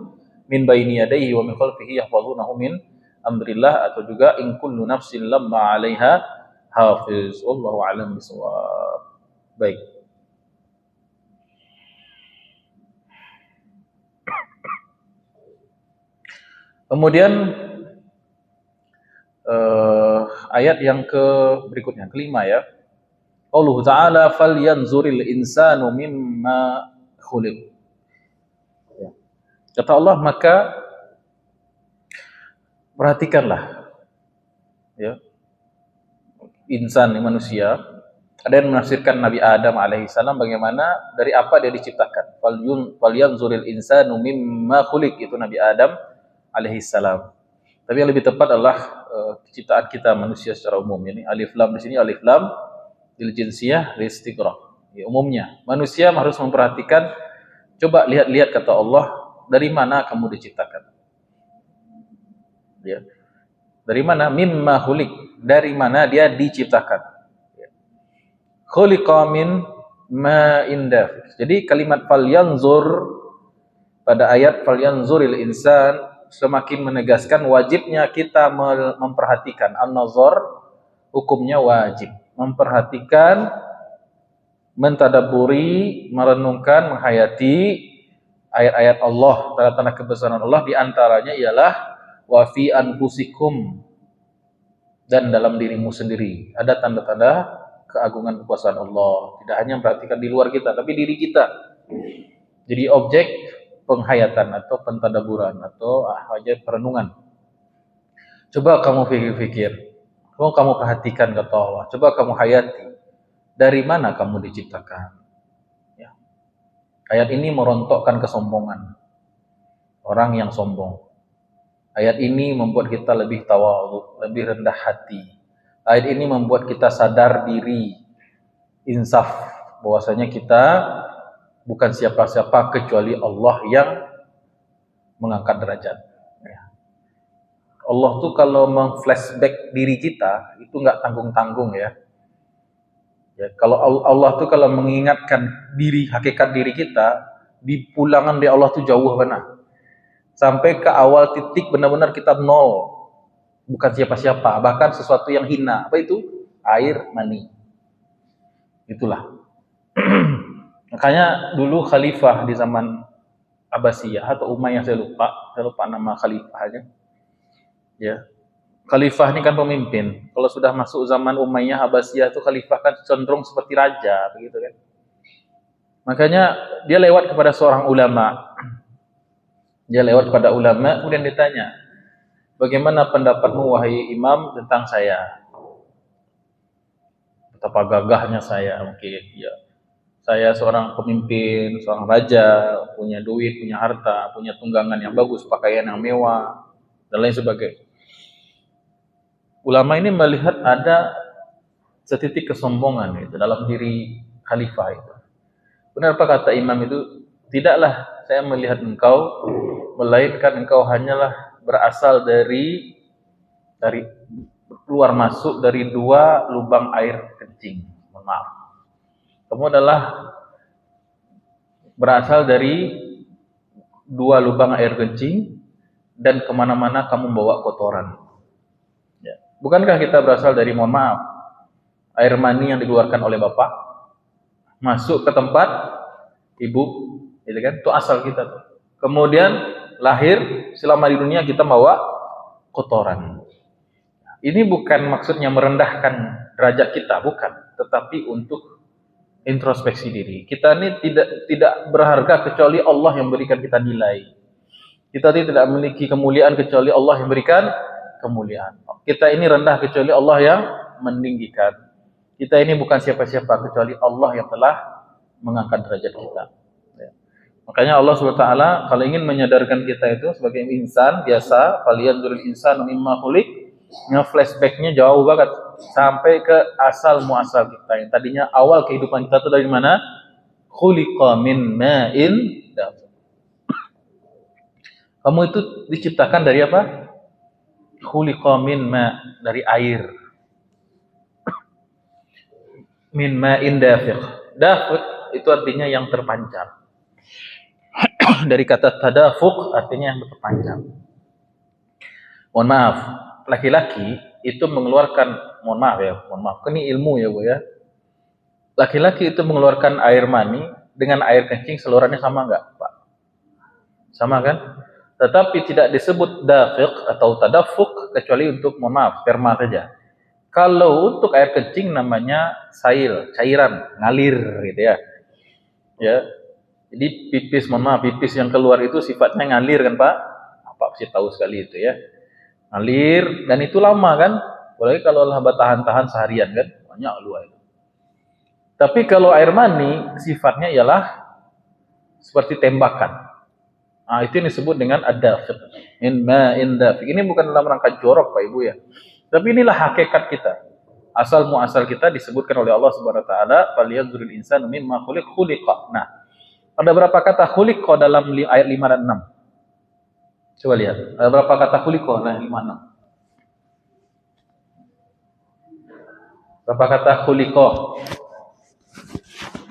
min baini yadayhi wa min khalfihi yahfazunahu min amrillah, atau juga in kullu nafsin lamma 'alaiha hafiz. Wallahu a'lam bishawab. Baik. Kemudian ayat yang berikutnya, kelima ya. Allah Ta'ala falyanzuril insanu mimma khuliq. Ya. Kata Allah, maka perhatikanlah ya, insan manusia. Ada yang menafsirkan Nabi Adam alaihissalam bagaimana dari apa dia diciptakan. Falyanzuril insanu mimma khuliq, itu Nabi Adam alaihissalam. Tapi yang lebih tepat adalah penciptaan kita manusia secara umum. Ini alif lam di sini alif lam lil jinsiyah lil istighraq. Ya, umumnya manusia harus memperhatikan, coba lihat-lihat kata Allah, dari mana kamu diciptakan. Ya. Dari mana? Mimma khuliq, dari mana dia diciptakan. Khuliqa min ma'in dafiq. Jadi kalimat falyanzur pada ayat falyanzuril insan semakin menegaskan wajibnya kita memperhatikan. An-nazar hukumnya wajib. Memperhatikan, mentadabburi, merenungkan, menghayati ayat-ayat Allah, tanda-tanda kebesaran Allah, di antaranya ialah wa fi anfusikum, dan dalam dirimu sendiri ada tanda-tanda keagungan kekuasaan Allah. Tidak hanya memperhatikan di luar kita, tapi diri kita. Jadi objek penghayatan atau pentadaburan atau aja perenungan. Coba kamu pikir-pikir, kamu perhatikan kata Allah. Coba kamu hayati, dari mana kamu diciptakan. Ya. Ayat ini merontokkan kesombongan orang yang sombong. Ayat ini membuat kita lebih tawadhu, lebih rendah hati. Ayat ini membuat kita sadar diri, insaf, bahwasanya kita bukan siapa-siapa kecuali Allah yang mengangkat derajat. Allah tuh kalau meng-flashback diri kita itu nggak tanggung-tanggung ya. Kalau Allah tuh kalau mengingatkan diri, hakikat diri kita, di pulangan di Allah tuh jauh mana. Sampai ke awal titik benar-benar kita nol. Bukan siapa-siapa, bahkan sesuatu yang hina. Apa itu? Air mani. Itulah. Makanya dulu khalifah di zaman Abbasiyah atau Umayyah, saya lupa nama khalifahnya. Ya. Khalifah ini kan pemimpin. Kalau sudah masuk zaman Umayyah Abbasiyah itu khalifah kan cenderung seperti raja, begitu kan. Makanya dia lewat kepada seorang ulama. Kemudian ditanya, bagaimana pendapatmu wahai imam tentang saya? Betapa gagahnya saya, mungkin ya. Saya seorang pemimpin, seorang raja, punya duit, punya harta, punya tunggangan yang bagus, pakaian yang mewah, dan lain sebagainya. Ulama ini melihat ada setitik kesombongan itu dalam diri khalifah itu. Benar apa kata imam itu? Tidaklah saya melihat engkau, melainkan engkau hanyalah berasal dari keluar masuk dari dua lubang air kencing. Mohon maaf. Kamu adalah berasal dari dua lubang air kencing dan kemana-mana kamu bawa kotoran. Ya. Bukankah kita berasal dari, mohon maaf, air mani yang dikeluarkan oleh bapak masuk ke tempat ibu, gitu kan? Itu asal kita tuh. Kemudian lahir, selama di dunia kita bawa kotoran. Ini bukan maksudnya merendahkan derajat kita, bukan, tetapi untuk introspeksi diri. Kita ini tidak berharga kecuali Allah yang berikan kita nilai. Kita tidak memiliki kemuliaan kecuali Allah yang berikan kemuliaan. Kita ini rendah kecuali Allah yang meninggikan. Kita ini bukan siapa-siapa kecuali Allah yang telah mengangkat derajat kita. Makanya Allah SWT kalau ingin menyadarkan kita itu sebagai insan biasa, falyanzuril insanu mimma khuliq, nge-flashbacknya jauh banget sampai ke asal muasal kita. Yang tadinya awal kehidupan kita itu dari mana? Khuliqa min ma'in dafiq. Kamu itu diciptakan dari apa? Khuliqa min ma', dari air. Min ma'in dafiq. Dafiq itu artinya yang terpancar. Dari kata tadafuq artinya yang terpancar. Mohon maaf, laki-laki itu mengeluarkan, mohon maaf, ini ilmu ya Bu ya. Laki-laki itu mengeluarkan air mani dengan air kencing salurannya sama enggak, Pak? Sama kan? Tetapi tidak disebut dafiq atau tadafuq kecuali untuk, mohon maaf, sperma saja. Kalau untuk air kencing namanya sail, cairan, ngalir gitu ya. Ya. Jadi pipis, mohon maaf, pipis yang keluar itu sifatnya ngalir kan Pak? Apa sih tahu sekali itu ya. Ngalir dan itu lama kan? Apalagi kalau lah tahan-tahan seharian kan, banyak luar itu. Tapi kalau air mani sifatnya ialah seperti tembakan. Nah, itu yang disebut dengan ad-dafiq. Ini bukan dalam rangka jorok Pak Ibu ya. Tapi inilah hakikat kita. Asal muasal kita disebutkan oleh Allah Subhanahu wa taala, "Falyanzuril insanu mimma khuliqa." Nah, ada berapa kata khuliqa dalam ayat 5 dan 6? Coba lihat. Ada berapa kata khuliqa? Nah, 5 6. Berapa kata khuliqa?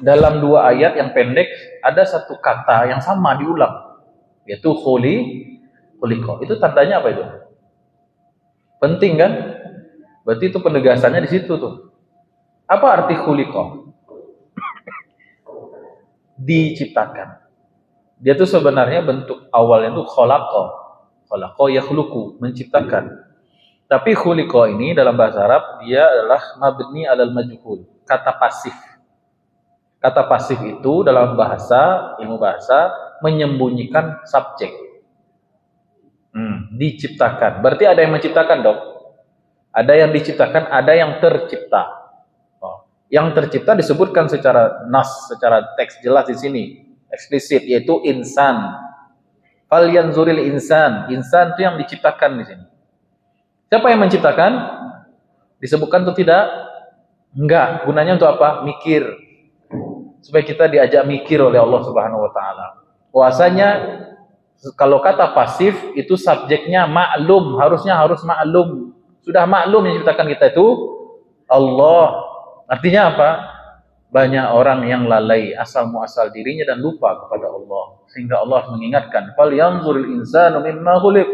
Dalam dua ayat yang pendek ada satu kata yang sama diulang, yaitu khuliqa. Itu tandanya apa itu? Penting kan? Berarti itu penegasannya di situ tuh. Apa arti khuliqa? Diciptakan. Dia tuh sebenarnya bentuk awalnya tuh khalaqa. Khalaqa yakhluqu, menciptakan. Tapi khuliqa ini dalam bahasa Arab dia adalah mabni alal majhul, kata pasif. Kata pasif itu dalam bahasa, ilmu bahasa menyembunyikan subjek. Diciptakan. Berarti ada yang menciptakan dong. Ada yang diciptakan, ada yang tercipta. Yang tercipta disebutkan secara nas, secara teks jelas di sini, eksplisit, yaitu insan. Falyanzuril insan. Insan itu yang diciptakan di sini. Siapa yang menciptakan? Disebutkan atau tidak? Enggak. Gunanya untuk apa? Mikir. Supaya kita diajak mikir oleh Allah Subhanahu wa taala. Bahwasanya kalau kata pasif itu subjeknya maklum, harus maklum. Sudah maklum yang menciptakan kita itu Allah. Artinya apa? Banyak orang yang lalai asal muasal dirinya dan lupa kepada Allah. Sehingga Allah mengingatkan, "Fal yanzuril insanu mimma khuliq."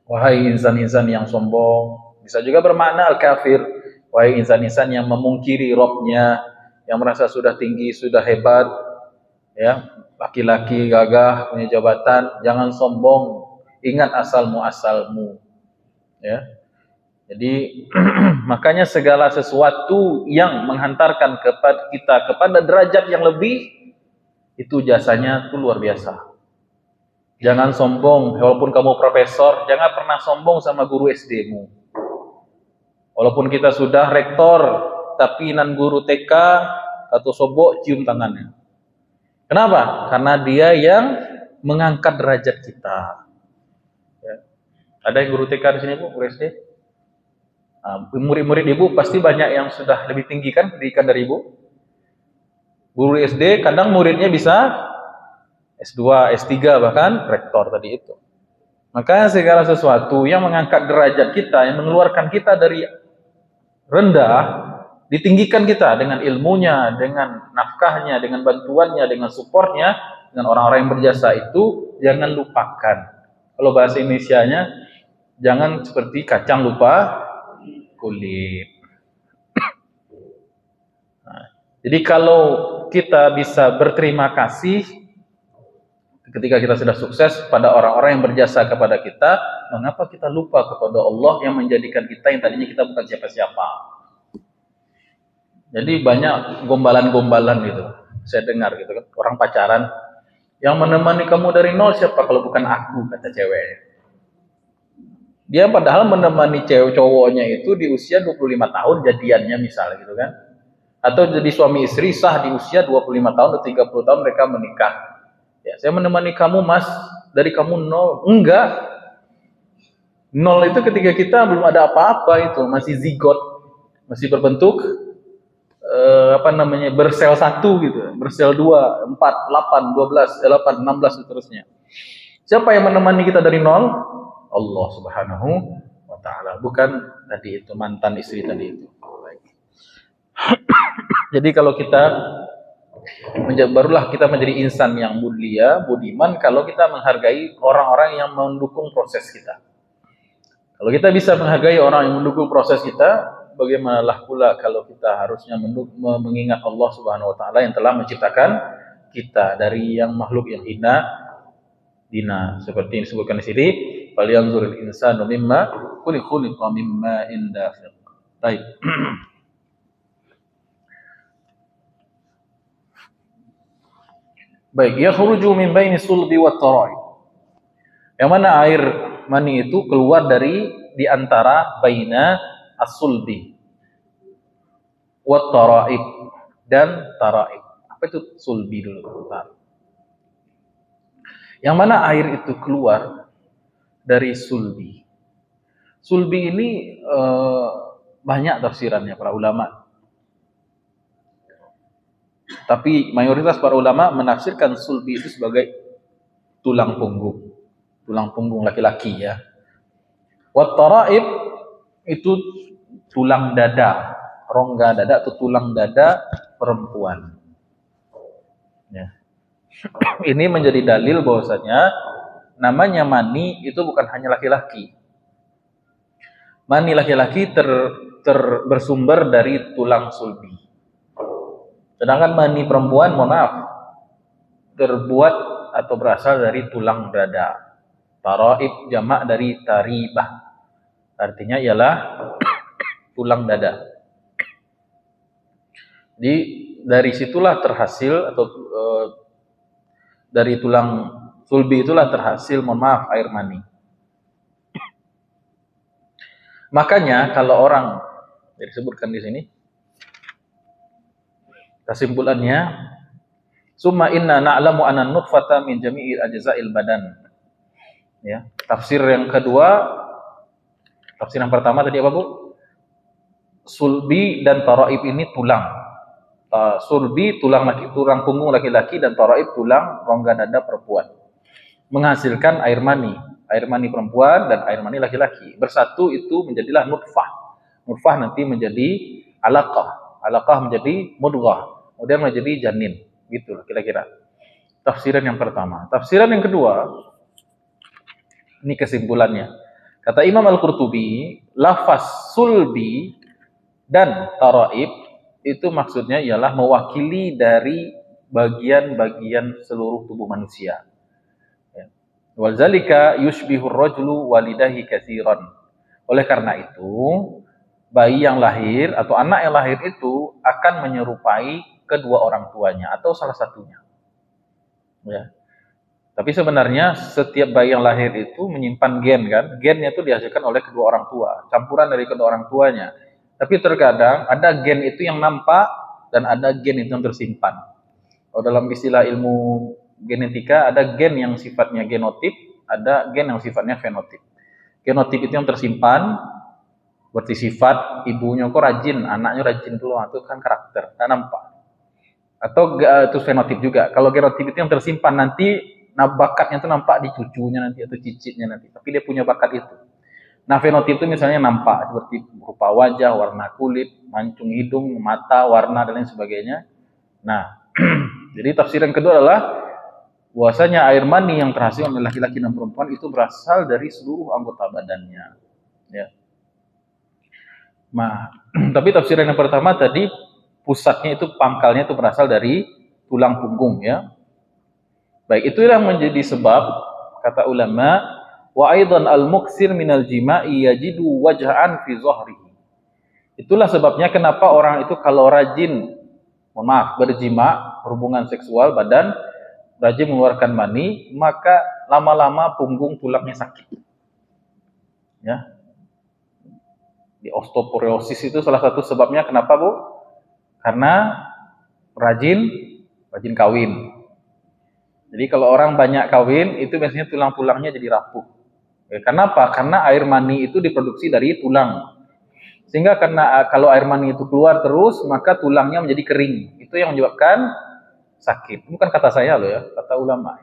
Wahai insan-insan yang sombong, bisa juga bermakna al-kafir. Wahai insan-insan yang memungkiri Rabb-nya, yang merasa sudah tinggi, sudah hebat, ya, laki-laki gagah, punya jabatan, jangan sombong, ingat asal muasalmu. Ya. Jadi makanya segala sesuatu yang menghantarkan kita kepada derajat yang lebih, itu jasanya itu luar biasa. Jangan sombong, walaupun kamu profesor, jangan pernah sombong sama guru SD-mu. Walaupun kita sudah rektor, tapi nan guru TK atau sobok cium tangannya. Kenapa? Karena dia yang mengangkat derajat kita. Ya. Ada yang guru TK di sini Bu, guru SD? Murid-murid Ibu pasti banyak yang sudah lebih tinggi kan pendidikan dari Ibu. Guru SD kadang muridnya bisa S2, S3 bahkan rektor tadi itu. Maka segala sesuatu yang mengangkat derajat kita, yang mengeluarkan kita dari rendah, ditinggikan kita dengan ilmunya, dengan nafkahnya, dengan bantuannya, dengan supportnya, dengan orang-orang yang berjasa itu, jangan lupakan. Kalau bahasa Indonesianya, jangan seperti kacang lupa kulit. Nah, jadi kalau kita bisa berterima kasih ketika kita sudah sukses pada orang-orang yang berjasa kepada kita, mengapa kita lupa kepada Allah yang menjadikan kita yang tadinya kita bukan siapa-siapa? Jadi banyak gombalan-gombalan gitu. Saya dengar gitu kan, orang pacaran, yang menemani kamu dari nol siapa kalau bukan aku, kata cewek. Dia padahal menemani cewek cowoknya itu di usia 25 tahun jadiannya misalnya gitu kan. Atau jadi suami istri sah di usia 25 tahun atau 30 tahun mereka menikah. Ya, saya menemani kamu Mas, dari kamu nol. Enggak. Nol itu ketika kita belum ada apa-apa itu, masih zigot, masih berbentuk bersel 1 gitu, bersel 2, 4, 8, 12, 8, 16 seterusnya. Siapa yang menemani kita dari nol? Allah Subhanahu wa taala, bukan tadi itu mantan istri tadi itu. Jadi kalau kita barulah kita menjadi insan yang mulia, budiman kalau kita menghargai orang-orang yang mendukung proses kita. Kalau kita bisa menghargai orang yang mendukung proses kita, bagaimanalah pula kalau kita harusnya mengingat Allah Subhanahu wa taala yang telah menciptakan kita dari yang makhluk yang hina, seperti yang disebutkan di sini, falyanzuril insanu mimma khuliqa mimma dafiq. Baik. Baik, yakhruju min baini sulbi wat tara'ib. Yang mana air mani itu keluar dari di antara baina as-sulbi wat tara'ib dan tara'ib. Apa itu sulbi dulu? Bentar. Yang mana air itu keluar dari sulbi. Sulbi ini banyak tafsirannya para ulama. Tapi mayoritas para ulama menafsirkan sulbi itu sebagai tulang punggung laki-laki ya. Wat tara'ib itu tulang dada, rongga dada atau tulang dada perempuan. Ya. Ini menjadi dalil bahwasanya namanya mani itu bukan hanya laki-laki. Mani laki-laki bersumber dari tulang sulbi. Sedangkan mani perempuan, mohon maaf, terbuat atau berasal dari tulang dada. Taraib jamak dari taribah. Artinya ialah tulang dada. Jadi dari situlah terhasil atau dari tulang sulbi itulah terhasil, mohon maaf, air mani. Makanya kalau orang disebutkan di sini, kesimpulannya, summa inna na'lamu anna nutfata min jami'il ajza'il badan. Ya, tafsir yang kedua, tafsir yang pertama tadi apa, Bu? Sulbi dan taraib ini tulang. Sulbi tulang punggung laki-laki dan taraib tulang rongga dada perempuan. Menghasilkan air mani perempuan dan air mani laki-laki. Bersatu itu menjadilah nutfah. Nutfah nanti menjadi alaqah. Alaqah menjadi mudghah. Kemudian menjadi janin. Gitu kira-kira. Tafsiran yang pertama. Tafsiran yang kedua, ini kesimpulannya. Kata Imam Al-Qurtubi, lafaz sulbi dan taraib itu maksudnya ialah mewakili dari bagian-bagian seluruh tubuh manusia. Walzalika yushbihur rajulu walidahi katsiran. Oleh karena itu, bayi yang lahir atau anak yang lahir itu akan menyerupai kedua orang tuanya atau salah satunya. Ya. Tapi sebenarnya setiap bayi yang lahir itu menyimpan gen kan? Gennya itu dihasilkan oleh kedua orang tua, campuran dari kedua orang tuanya. Tapi terkadang ada gen itu yang nampak dan ada gen itu yang tersimpan. Kalau dalam istilah ilmu genetika ada gen yang sifatnya genotip, ada gen yang sifatnya fenotip. Genotip itu yang tersimpan, berarti sifat ibunya kok rajin, anaknya rajin dulu, itu kan karakter, tak nampak. Atau itu fenotip juga. Kalau genotip itu yang tersimpan nanti, nah bakatnya itu nampak di cucunya nanti atau cicitnya nanti. Tapi dia punya bakat itu. Nah fenotip itu misalnya nampak seperti rupa wajah, warna kulit, mancung hidung, mata, warna dan lain sebagainya. Nah, jadi tafsiran kedua adalah bahwasanya air mani yang terhasil oleh laki-laki dan perempuan itu berasal dari seluruh anggota badannya. Ya. Nah, tapi tafsiran yang pertama tadi pusatnya itu pangkalnya itu berasal dari tulang punggung ya. Baik, itulah menjadi sebab kata ulama wa aidan al-muksir minal jima'i yajidu wajhan fi dhahrihi. Itulah sebabnya kenapa orang itu kalau rajin berjima, hubungan seksual badan, rajin mengeluarkan mani, maka lama-lama punggung tulangnya sakit. Ya. Di osteoporosis itu salah satu sebabnya kenapa, Bu? Karena rajin kawin. Jadi kalau orang banyak kawin itu biasanya tulang-tulangnya jadi rapuh. Kenapa? Karena air mani itu diproduksi dari tulang. Sehingga karena kalau air mani itu keluar terus, maka tulangnya menjadi kering. Itu yang menyebabkan sakit. Bukan kata saya loh ya, kata ulama.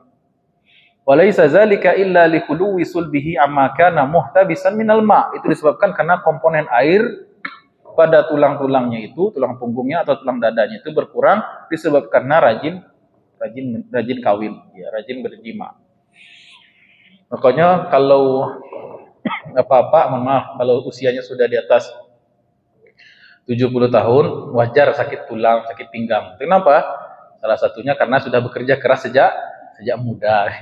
Walaisa zalika illa liquluwi sulbihi amma kana muhtabisan minal ma'. Itu disebabkan karena komponen air pada tulang-tulangnya itu, tulang punggungnya atau tulang dadanya itu berkurang disebabkan karena rajin kawin, ya, rajin berjima. Makanya kalau bapak, mohon maaf, kalau usianya sudah di atas 70 tahun, wajar sakit tulang, sakit pinggang. Kenapa? Salah satunya karena sudah bekerja keras sejak muda.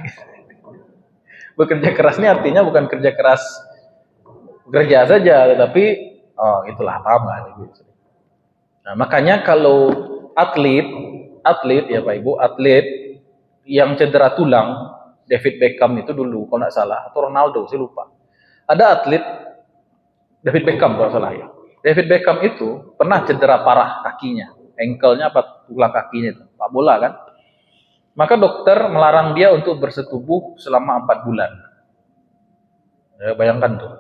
Bekerja keras ini artinya bukan kerja keras kerja saja, tetapi itulah apa gitu. Nah, makanya kalau atlet ya Pak Ibu, atlet yang cedera tulang, David Beckham itu dulu kalau nggak salah, atau Ronaldo, saya lupa. Ada atlet David Beckham kalau salah ya. David Beckham itu pernah cedera parah kakinya, ankle-nya apa tulang kakinya itu, Pak bola kan. Maka dokter melarang dia untuk bersetubuh selama 4 bulan. Ya, bayangkan tuh.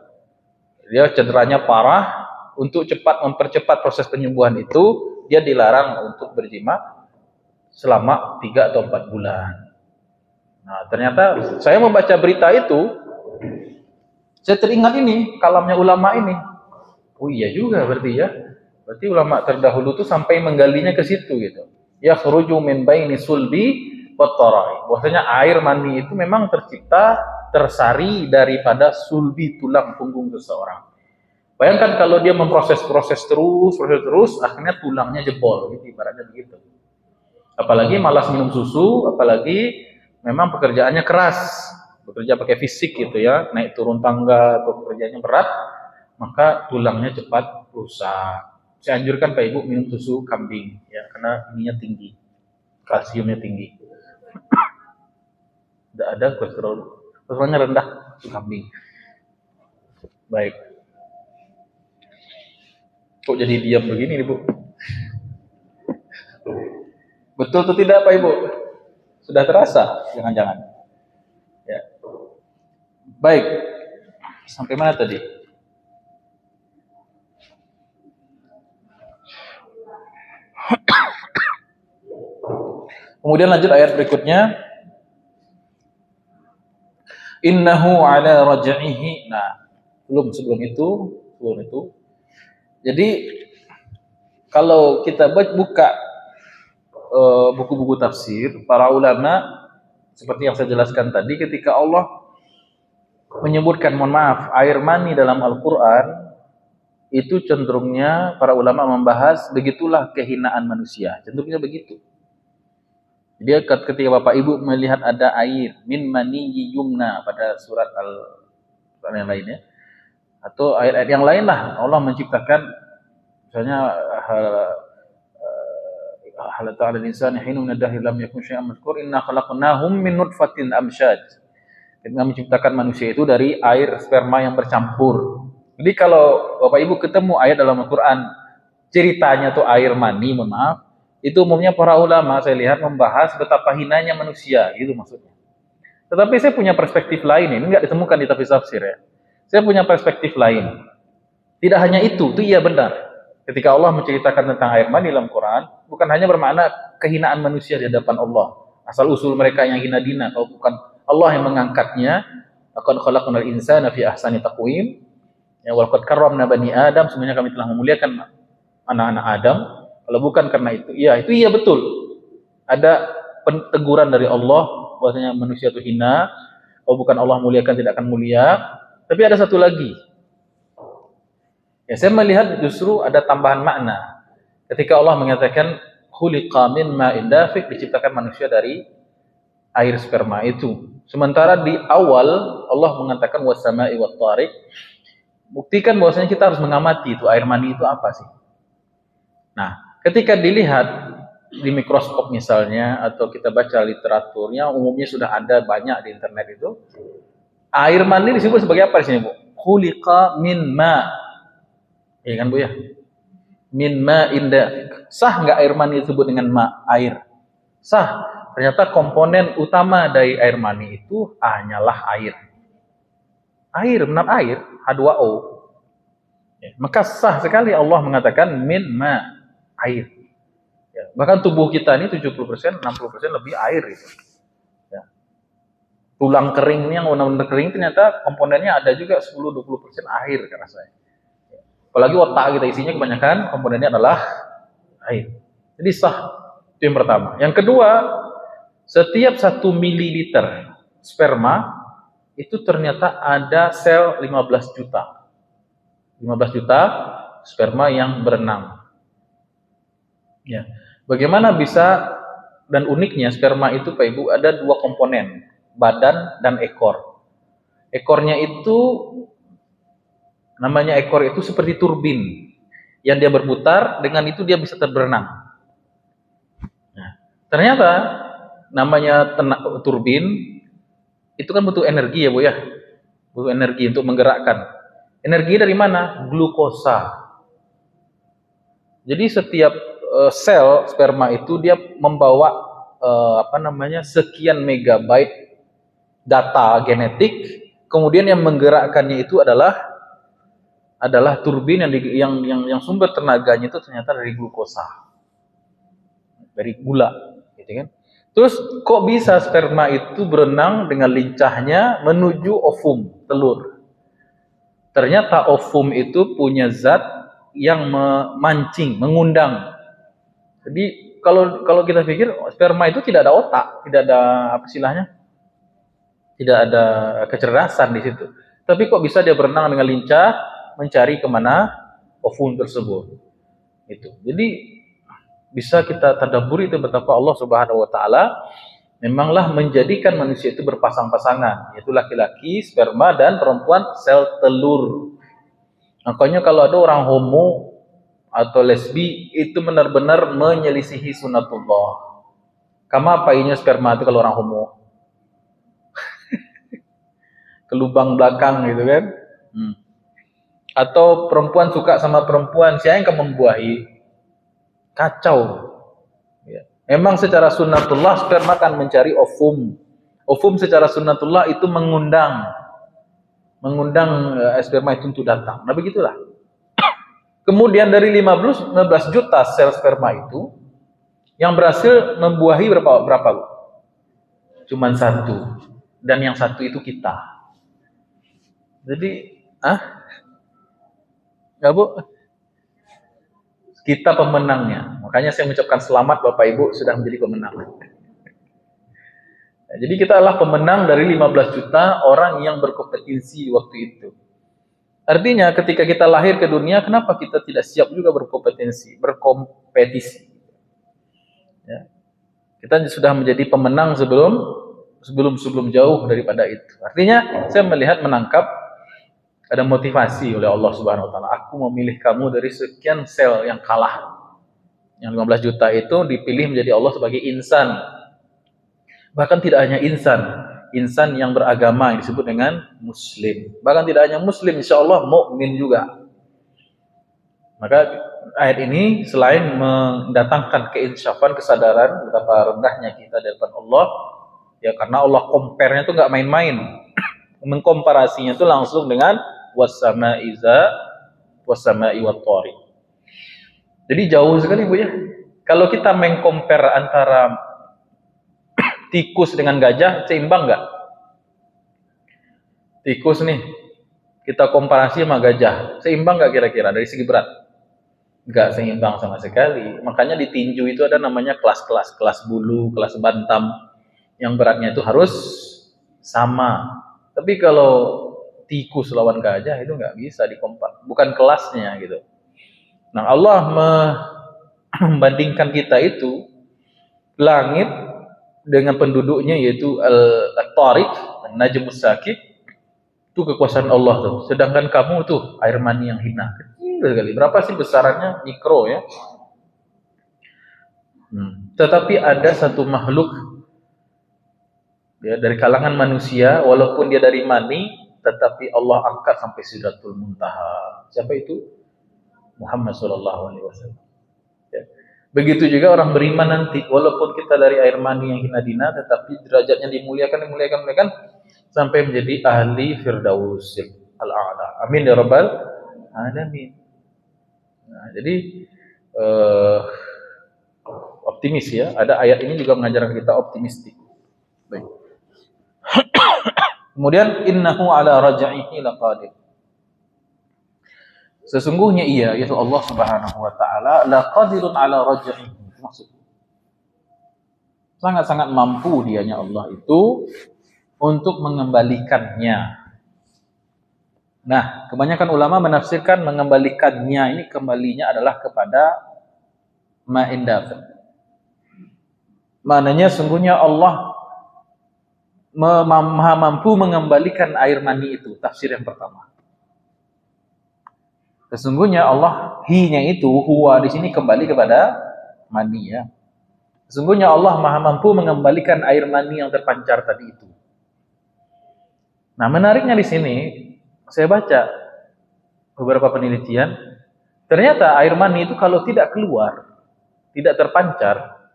Dia cederanya parah, untuk mempercepat proses penyembuhan itu, dia dilarang untuk berjima selama 3 atau 4 bulan. Nah, ternyata saya membaca berita itu, saya teringat ini, kalamnya ulama ini. Oh iya juga berarti ya. Berarti ulama terdahulu tuh sampai menggalinya ke situ gitu. Ya khuruju min baini sulbi wat tarai. Bahwasanya air mani itu memang tercipta tersari daripada sulbi tulang punggung seseorang. Bayangkan kalau dia proses terus, akhirnya tulangnya jebol, gitu, ibaratnya begitu. Apalagi malas minum susu, apalagi memang pekerjaannya keras, bekerja pakai fisik gitu ya, naik turun tangga atau pekerjaannya berat, maka tulangnya cepat rusak. Saya anjurkan Pak Ibu minum susu kambing, ya, karena ininya tinggi, kalsiumnya tinggi. Tidak ada kolesterolnya rendah, susu kambing. Baik. Kok jadi diam begini nih Bu? Betul atau tidak Pak Ibu? Sudah terasa? Jangan-jangan. Ya. Baik. Sampai mana tadi? Kemudian lanjut ayat berikutnya. Innahu ala raj'ihi. Nah, sebelum itu. Jadi kalau kita buka buku-buku tafsir, para ulama seperti yang saya jelaskan tadi, ketika Allah menyebutkan, mohon maaf, air mani dalam Al-Quran, itu cenderungnya para ulama membahas begitulah kehinaan manusia, cenderungnya begitu. Dia ketika Bapak Ibu melihat ada air min mani yumna pada surat Al-Quran yang lainnya, atau ayat-ayat yang lain lah, Allah menciptakan misalnya hal ta'ala al-insani hinu min ad-dahr lam yakun syai'an madhkur inna khalaqnahum min nutfatin amsyaj. Kita menciptakan manusia itu dari air sperma yang bercampur. Jadi kalau Bapak Ibu ketemu ayat dalam Al-Qur'an ceritanya tuh air mani, mohon maaf, itu umumnya para ulama saya lihat membahas betapa hinanya manusia, gitu maksudnya. Tetapi saya punya perspektif lain, ini enggak ditemukan di tafsir ya. Saya punya perspektif lain. Tidak hanya itu iya benar. Ketika Allah menceritakan tentang air mani dalam Quran, bukan hanya bermakna kehinaan manusia di hadapan Allah. Asal usul mereka yang hina dina, kalau bukan Allah yang mengangkatnya. Laqad khalaqnal insana fi ahsani taqwim. Ya walaqad karramna bani Adam, sebenarnya kami telah memuliakan anak-anak Adam. Kalau bukan karena itu iya betul. Ada teguran dari Allah bahwasanya manusia itu hina. Kalau bukan Allah muliakan tidak akan mulia. Tapi ada satu lagi. Ya, saya melihat justru ada tambahan makna. Ketika Allah mengatakan khuliqa min ma'in dafiq, diciptakan manusia dari air sperma itu. Sementara di awal Allah mengatakan was-sama'i wat-tariq. Buktikan bahwasanya kita harus mengamati itu air mani itu apa sih. Nah, ketika dilihat di mikroskop misalnya atau kita baca literaturnya, umumnya sudah ada banyak di internet itu. Air mani disebut sebagai apa di sini, Bu? Khuliqa min ma'. Iya kan Bu ya? Min ma'in dafiq. Sah nggak air mani disebut dengan air? Sah. Ternyata komponen utama dari air mani itu hanyalah air. Air, benar air, H2O. Ya, maka sah sekali Allah mengatakan min air. Ya, bahkan tubuh kita ini 70%, 60% lebih air itu. Ya. Tulang kering ini yang benar-benar kering ternyata komponennya ada juga 10-20% air kata saya. Apalagi otak kita isinya kebanyakan komponennya adalah air. Jadi sah. Itu yang pertama. Yang kedua, setiap 1 mililiter sperma itu ternyata ada sel 15 juta. 15 juta sperma yang berenang. Ya. Bagaimana bisa, dan uniknya sperma itu Pak Ibu ada 2 komponen, badan dan ekor. Ekornya itu, namanya ekor itu seperti turbin yang dia berputar, dengan itu dia bisa berenang. Nah, ternyata namanya turbin itu kan butuh energi ya Bu ya, butuh energi untuk menggerakkan. Energi dari mana? Glukosa. Jadi setiap sel sperma itu dia membawa sekian megabyte data genetik, kemudian yang menggerakkannya itu adalah turbin yang sumber tenaganya itu ternyata dari glukosa, dari gula, gitu kan. Terus kok bisa sperma itu berenang dengan lincahnya menuju ovum, telur? Ternyata ovum itu punya zat yang memancing, mengundang. Jadi kalau kita pikir sperma itu tidak ada otak, tidak ada tidak ada kecerdasan di situ. Tapi kok bisa dia berenang dengan lincah mencari kemana ovum tersebut? Itu. Jadi bisa kita tadabburi itu betapa Allah Subhanahu wa taala memanglah menjadikan manusia itu berpasang-pasangan, yaitu laki-laki sperma dan perempuan sel telur. Makanya kalau ada orang homo atau lesbi itu benar-benar menyelisihi sunatullah. Kamu apa ini sperma itu kalau orang homo? Ke lubang belakang gitu kan? Atau perempuan suka sama perempuan, siapa yang akan membuahi? Kacau. Ya. Memang secara sunnatullah sperma akan mencari ovum. Ovum secara sunnatullah itu mengundang sperma itu untuk datang. Nah begitulah. Kemudian dari 15 juta sel sperma itu yang berhasil membuahi berapa Bu? Cuman satu. Dan yang satu itu kita. Jadi, enggak Bu? Kita pemenangnya. Makanya saya mengucapkan selamat Bapak Ibu sudah menjadi pemenang. Nah, jadi kita adalah pemenang dari 15 juta orang yang berkompetensi waktu itu. Artinya ketika kita lahir ke dunia, kenapa kita tidak siap juga berkompetisi? Ya. Kita sudah menjadi pemenang sebelum jauh daripada itu. Artinya saya menangkap ada motivasi oleh Allah Subhanahu wa taala. Aku memilih kamu dari sekian sel yang kalah. Yang 15 juta itu dipilih menjadi Allah sebagai insan. Bahkan tidak hanya insan yang beragama yang disebut dengan muslim. Bahkan tidak hanya muslim, insya Allah mukmin juga. Maka ayat ini selain mendatangkan keinsyafan, kesadaran betapa rendahnya kita di depan Allah, ya karena Allah compare-nya itu nggak main-main. Mengkomparasinya itu langsung dengan was-sama'i wat-thariq. Jadi jauh sekali Bu ya. Kalau kita mengcompare antara tikus dengan gajah, seimbang nggak? Tikus nih, kita komparasi sama gajah, seimbang nggak kira-kira dari segi berat? Nggak seimbang sama sekali. Makanya di tinju itu ada namanya kelas-kelas, kelas bulu, kelas bantam, yang beratnya itu harus sama. Tapi kalau tikus lawan gajah itu nggak bisa dikompar, bukan kelasnya gitu. Nah Allah membandingkan kita itu langit dengan penduduknya yaitu al-tariq, an-najmus sakib, itu kekuasaan Allah tuh. Sedangkan kamu tuh air mani yang hina. Kecil sekali. Berapa sih besarannya? Mikro ya. Tetapi ada satu makhluk ya, dari kalangan manusia, walaupun dia dari mani, tetapi Allah angkat sampai Sidratul Muntaha. Siapa itu? Muhammad sallallahu alaihi wasallam. Ya. Begitu juga orang beriman nanti, walaupun kita dari air mani yang hina dina, tetapi derajatnya dimuliakan sampai menjadi ahli Firdausil al-a'la. Amin ya rabbal alamin. Nah, jadi optimis ya. Ada ayat ini juga mengajarkan kita optimistik. Baik. Kemudian innahu ala raj'ihi laqadir. Sesungguhnya ia, yaitu Allah Subhanahu wa taala, laqadirun ala raj'ihi. Maksudnya sangat-sangat mampu dianya Allah itu untuk mengembalikannya. Nah, kebanyakan ulama menafsirkan mengembalikannya ini kembalinya adalah kepada ma'indafa. Maknanya sungguhnya Allah maha mampu mengembalikan air mani itu. Tafsir yang pertama. Sesungguhnya Allah, hi-nya itu, huwa di sini kembali kepada mani ya. Sesungguhnya Allah maha mampu mengembalikan air mani yang terpancar tadi itu. Nah, menariknya di sini, saya baca beberapa penelitian, ternyata air mani itu kalau tidak keluar, tidak terpancar,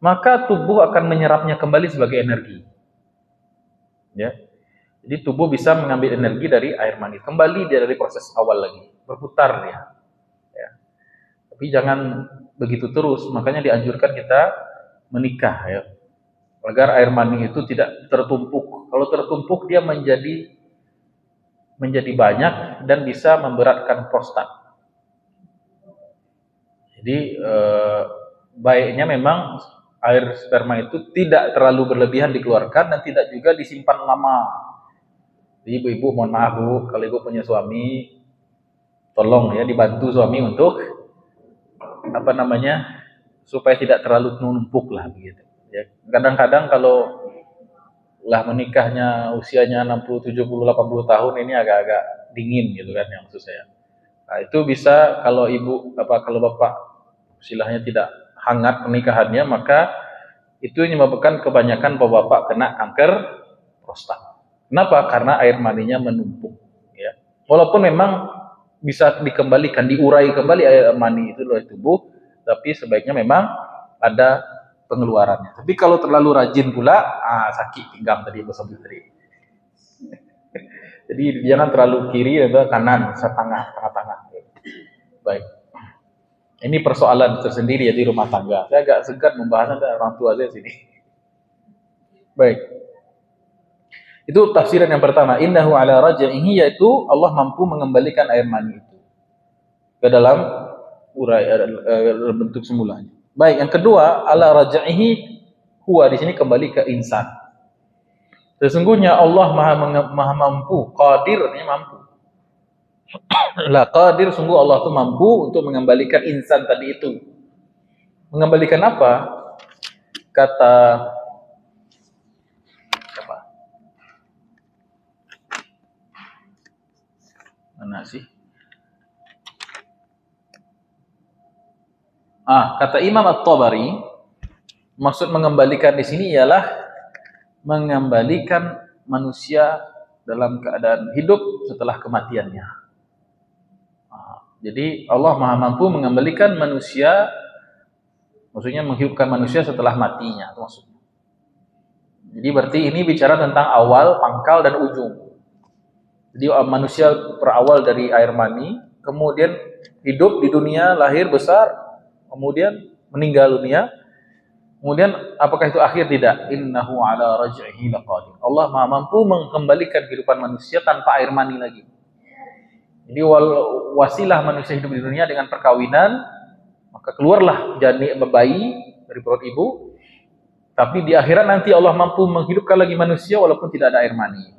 maka tubuh akan menyerapnya kembali sebagai energi. Ya. Jadi tubuh bisa mengambil energi dari air mani, kembali dari proses awal lagi, berputar dia. Ya. Tapi jangan begitu terus, makanya dianjurkan kita menikah ya. Agar air mani itu tidak tertumpuk. Kalau tertumpuk dia menjadi banyak dan bisa memberatkan prostat. Jadi baiknya memang air sperma itu tidak terlalu berlebihan dikeluarkan dan tidak juga disimpan lama. Jadi ibu-ibu mohon maaf Bu, kalau ibu punya suami, tolong ya dibantu suami untuk supaya tidak terlalu numpuk lah begitu. Ya, kadang-kadang kalau lah menikahnya usianya 60, 70, 80 tahun ini agak-agak dingin gitu kan yang maksud saya. Nah, itu bisa kalau kalau bapak istilahnya tidak hangat pernikahannya, maka itu menyebabkan kebanyakan bapak kena kanker prostat. Kenapa? Karena air maninya menumpuk. Ya. Walaupun memang bisa dikembalikan, diurai kembali air mani itu oleh tubuh, tapi sebaiknya memang ada pengeluarannya. Tapi kalau terlalu rajin pula, sakit pinggang tadi bersebut tadi. Jadi jangan terlalu kiri atau kanan, tengah-tengah. Baik. Ini persoalan tersendiri ya di rumah tangga. Saya agak segan membahasnya dengan orang tua saya sini. Baik. Itu tafsiran yang pertama, innahu ala raj'ihi, yaitu Allah mampu mengembalikan air mani itu ke dalam bentuk semulanya. Baik, yang kedua, ala raj'ihi huwa di sini kembali ke insan. Sesungguhnya Allah maha mampu, qadir artinya mampu. La qadir, sungguh Allah itu mampu untuk mengembalikan insan tadi itu. Mengembalikan apa? Kata mana sih? Kata Imam At-Tabari, maksud mengembalikan di sini ialah mengembalikan manusia dalam keadaan hidup setelah kematiannya. Jadi Allah maha mampu mengembalikan manusia, maksudnya menghidupkan manusia setelah matinya, itu maksudnya. Jadi berarti ini bicara tentang awal, pangkal, dan ujung. Jadi manusia berawal dari air mani, kemudian hidup di dunia, lahir besar, kemudian meninggal dunia. Kemudian apakah itu akhir? Tidak. Innahu ala raj'ihi laqadir. Allah maha mampu mengembalikan kehidupan manusia tanpa air mani lagi. Jadi wasilah manusia hidup di dunia dengan perkawinan, maka keluarlah bayi dari perut ibu. Tapi di akhirat nanti Allah mampu menghidupkan lagi manusia walaupun tidak ada air mani.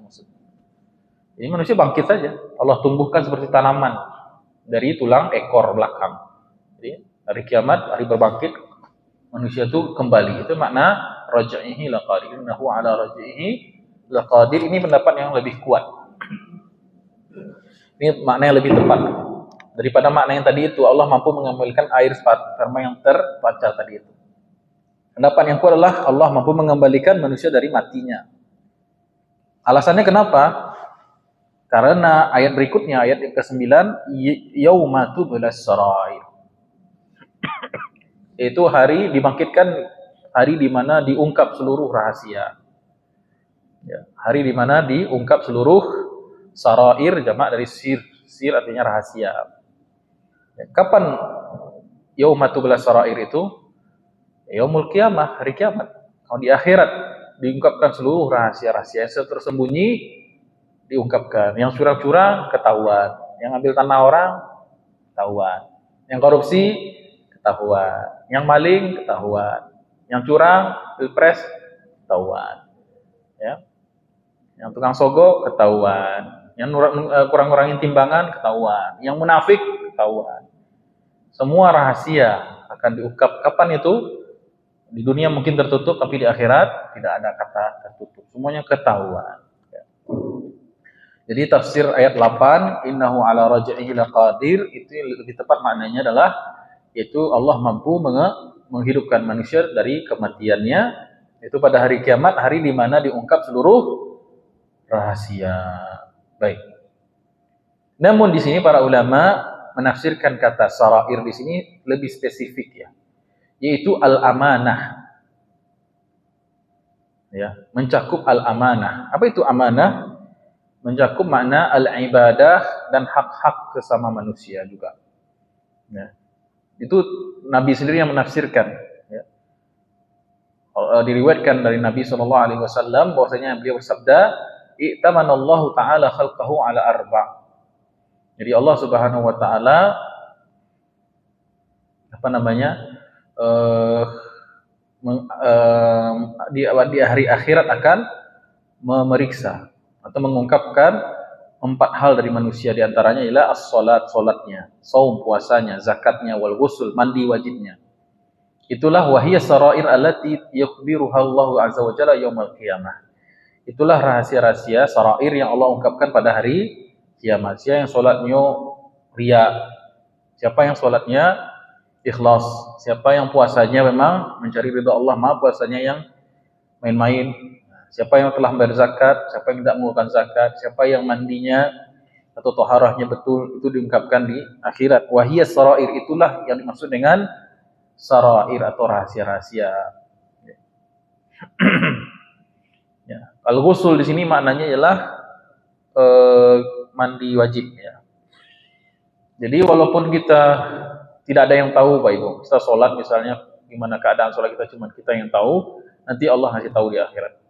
Jadi manusia bangkit saja. Allah tumbuhkan seperti tanaman dari tulang ekor belakang. Jadi hari kiamat, hari berbangkit, manusia itu kembali. Itu makna raj'ihi laqadir. Innahu ala raj'ihi laqadir. Ini pendapat yang lebih kuat. Ini makna yang lebih tepat daripada makna yang tadi itu. Allah mampu mengembalikan air sperma yang terpancar tadi itu. Pendapat yang kuat adalah Allah mampu mengembalikan manusia dari matinya. Alasannya kenapa? Karena ayat berikutnya, ayat yang ke-9, yauma tublas sarair. Itu hari dibangkitkan, hari di mana diungkap seluruh rahasia. Ya, hari di mana diungkap seluruh sarair, jamak dari sir. Sir artinya rahasia. Ya, kapan yauma tublas sarair itu? Yaumul qiyamah, hari kiamat. Kalau di akhirat diungkapkan seluruh rahasia-rahasia yang tersembunyi, diungkapkan. Yang curang-curang ketahuan, yang ambil tanah orang ketahuan, yang korupsi ketahuan, yang maling ketahuan, yang curang pilpres ketahuan, ya, yang tukang sogo ketahuan, yang kurang-kurangin timbangan ketahuan, yang munafik ketahuan. Semua rahasia akan diungkap. Kapan itu? Di dunia mungkin tertutup, tapi di akhirat tidak ada kata tertutup. Semuanya ketahuan. Jadi tafsir ayat 8, innahu ala raj'ihi laqadir, itu yang lebih tepat maknanya adalah yaitu Allah mampu menghidupkan manusia dari kematiannya, itu pada hari kiamat, hari di mana diungkap seluruh rahasia. Baik. Namun di sini para ulama menafsirkan kata sarair di sini lebih spesifik ya, yaitu al-amanah. Ya, mencakup al-amanah. Apa itu amanah? Mencakup makna al-ibadah dan hak-hak sesama manusia juga. Ya. Itu Nabi sendiri yang menafsirkan. Ya. Diriwayatkan dari Nabi SAW bahwasanya beliau bersabda, "I'tamanallahu ta'ala khalqahu ala arba'." Jadi Allah Subhanahu wa taala di hari akhirat akan memeriksa atau mengungkapkan 4 hal dari manusia, di antaranya ialah as-salat, salatnya, saum, puasanya, zakatnya, wal ghusl, mandi wajibnya. Itulah wahiyya sarair allati yukhbiruha Allah azza wa jalla yaumil qiyamah. Itulah rahasia-rahasia sarair yang Allah ungkapkan pada hari kiamat. Siapa yang salatnya riya, siapa yang salatnya ikhlas, siapa yang puasanya memang mencari ridha Allah, puasanya yang main-main. Siapa yang telah membayar zakat, siapa yang tidak mengeluarkan zakat, siapa yang mandinya atau toharahnya betul, itu diungkapkan di akhirat. Wahiyya sarair, itulah yang dimaksud dengan sarair atau rahasia-rahasia. Ya. Al-ghusl di sini maknanya ialah mandi wajib ya. Jadi walaupun kita tidak ada yang tahu Pak Ibu, kita sholat misalnya, gimana keadaan sholat kita cuma kita yang tahu, nanti Allah ngasih tahu di akhirat.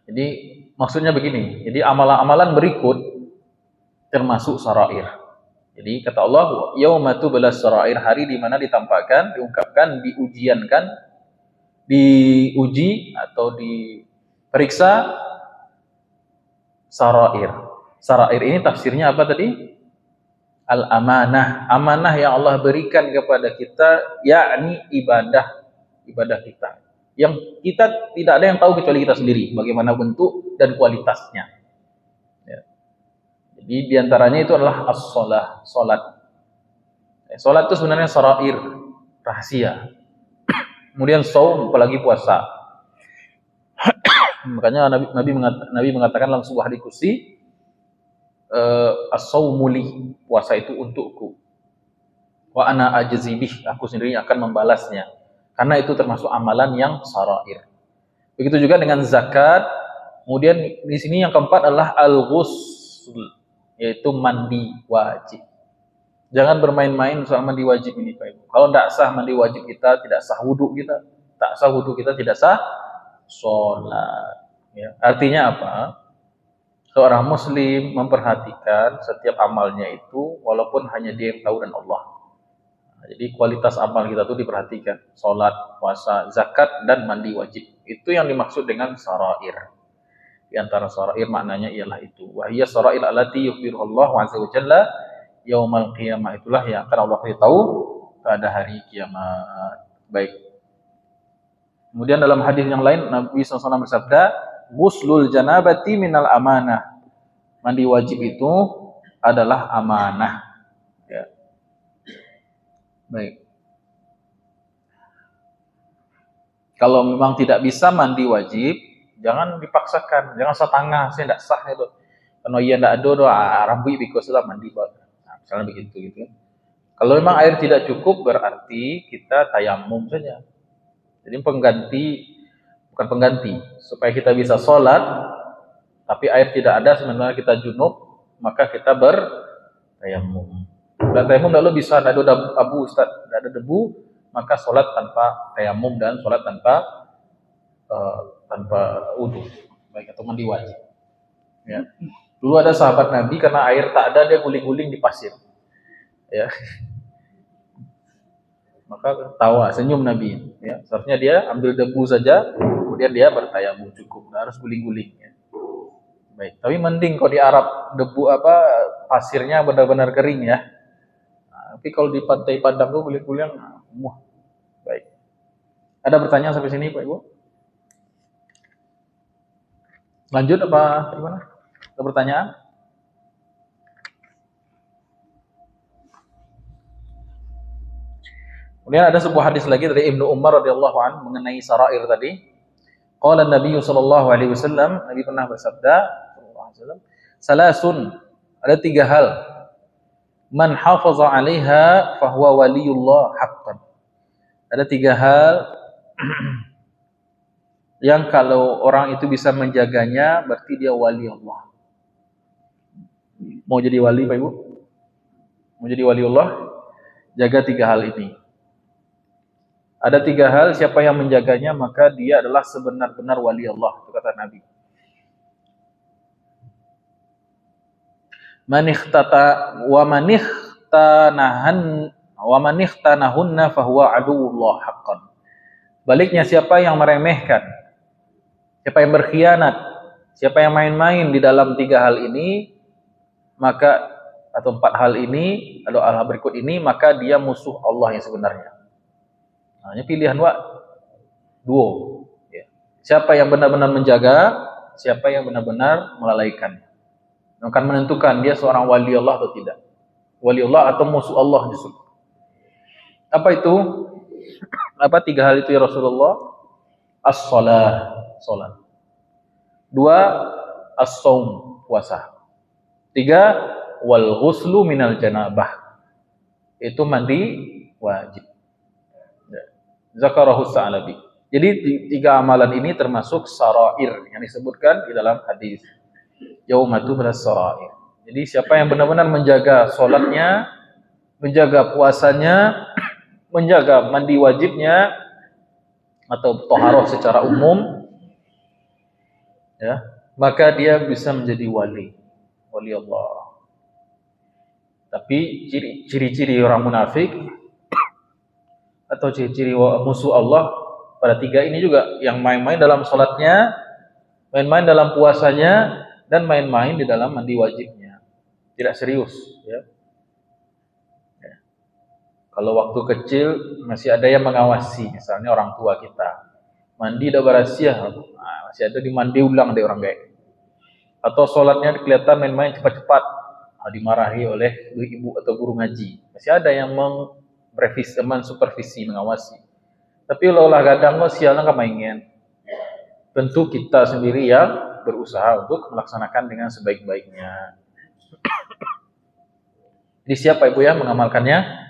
Jadi maksudnya begini, jadi amalan-amalan berikut termasuk sarair. Jadi kata Allah, yauma tublas sarair, hari di mana ditampakkan, diungkapkan, diujiankan, diuji atau diperiksa sarair. Sarair ini tafsirnya apa tadi? Al-amanah, amanah yang Allah berikan kepada kita, yakni ibadah kita. Yang kita tidak ada yang tahu kecuali kita sendiri, bagaimana bentuk dan kualitasnya. Ya. Jadi diantaranya itu adalah as-shalah, salat. Salat itu sebenarnya sarair, rahasia. Kemudian saum, apalagi puasa. Makanya Nabi mengatakan dalam sebuah hadis qudsi, as-saumu li, puasa itu untukku. Wa ana ajzi bih, aku sendiri akan membalasnya. Karena itu termasuk amalan yang sarair. Begitu juga dengan zakat. Kemudian di sini yang keempat adalah al-ghusl, yaitu mandi wajib. Jangan bermain-main soal mandi wajib ini Pak Ibu. Kalau tidak sah mandi wajib kita, tidak sah wudu kita. Tak sah wudu kita, tidak sah sholat. Ya. Artinya apa? Seorang muslim memperhatikan setiap amalnya itu, walaupun hanya dia yang tahu dan Allah. Jadi kualitas amal kita itu diperhatikan. Salat, puasa, zakat, dan mandi wajib. Itu yang dimaksud dengan sarair. Di antara sarair maknanya ialah itu. Wahiyya sarair allati yukhbiru Allah azza wa jalla yaumal qiyamah. Itulah yang akan Allah beritahu pada hari kiamat. Baik. Kemudian dalam hadis yang lain Nabi SAW bersabda, ghuslul janabati minal amanah. Mandi wajib itu adalah amanah. Ya. Baik. Kalau memang tidak bisa mandi wajib, jangan dipaksakan, jangan setengah, saya tidak sah itu. Kalau ia tidak ada doa, rambi bikoslah mandi buat. Nah, misalnya begitu gitu. Kalau memang air tidak cukup, berarti kita tayamum saja. Jadi bukan pengganti, supaya kita bisa sholat, tapi air tidak ada, sebenarnya kita junub, maka kita bertayamum. Dan tayamum lalu bisa tidak ada abu, Ustaz, tidak ada debu, maka sholat tanpa tayamum dan sholat tanpa wudu, baik atau mandi wajib. Ya. Dulu ada sahabat Nabi karena air tak ada, dia guling-guling di pasir. Ya. Maka tawa, senyum Nabi. Ya. Seharusnya dia ambil debu saja, kemudian dia bertayamum cukup, tidak harus guling-guling. Ya. Baik. Tapi mending kalau di Arab debu pasirnya benar-benar kering ya. Tapi kalau di pantai Padang tuh guling-guling, wah, baik. Ada pertanyaan sampai sini Pak Ibu? Lanjut apa gimana? Ada pertanyaan? Kemudian ada sebuah hadis lagi dari Ibnu Umar radhiyallahu anhu mengenai sarair tadi. Qala Nabi sallallahu alaihi wasallam, Nabi pernah bersabda sallallahu alaihi wasallam, salasun, ada 3 hal. Man hafaza 'alaiha fahuwa waliyullah haqqan. Ada 3 hal yang kalau orang itu bisa menjaganya berarti dia wali Allah. Mau jadi wali Pak Ibu? Mau jadi wali Allah? Jaga 3 hal ini. Ada 3 hal, siapa yang menjaganya maka dia adalah sebenar-benar wali Allah, itu kata Nabi. Wa manihtanahunna fahuwa aduwwullah haqqan. Baliknya siapa yang meremehkan, siapa yang berkhianat, siapa yang main-main di dalam 3 hal ini, maka atau 4 hal ini, atau hal berikut ini, maka dia musuh Allah yang sebenarnya. Nah, ini pilihan duo. Ya. Siapa yang benar-benar menjaga, siapa yang benar-benar melalaikan. Akan menentukan dia seorang wali Allah atau tidak. Wali Allah atau musuh Allah justru. Apa itu? Apa 3 hal itu ya Rasulullah? As-shalah, salat. 2, as-shaum, puasa. 3, wal ghuslu minal janabah. Itu mandi wajib. Zakarahu Sa'labi. Jadi 3 amalan ini termasuk sarair yang disebutkan di dalam hadis. Yaumatu minas sarair. Jadi siapa yang benar-benar menjaga salatnya, menjaga puasanya, menjaga mandi wajibnya atau taharah secara umum, ya, maka dia bisa menjadi wali Allah. Tapi ciri-ciri orang munafik atau ciri-ciri musuh Allah pada 3 ini juga, yang main-main dalam sholatnya, main-main dalam puasanya, dan main-main di dalam mandi wajibnya, tidak serius. Ya. Kalau waktu kecil masih ada yang mengawasi, misalnya orang tua kita mandi udah berasia, masih ada dimandi ulang deh orang kayak. Atau sholatnya kelihatan main-main cepat-cepat, dimarahi oleh ibu atau guru ngaji, masih ada yang revisi, teman supervisi, mengawasi. Tapi kalau lah kadang sialnya nggak main. Tentu kita sendiri yang berusaha untuk melaksanakan dengan sebaik-baiknya. Jadi siapa Ibu ya mengamalkannya?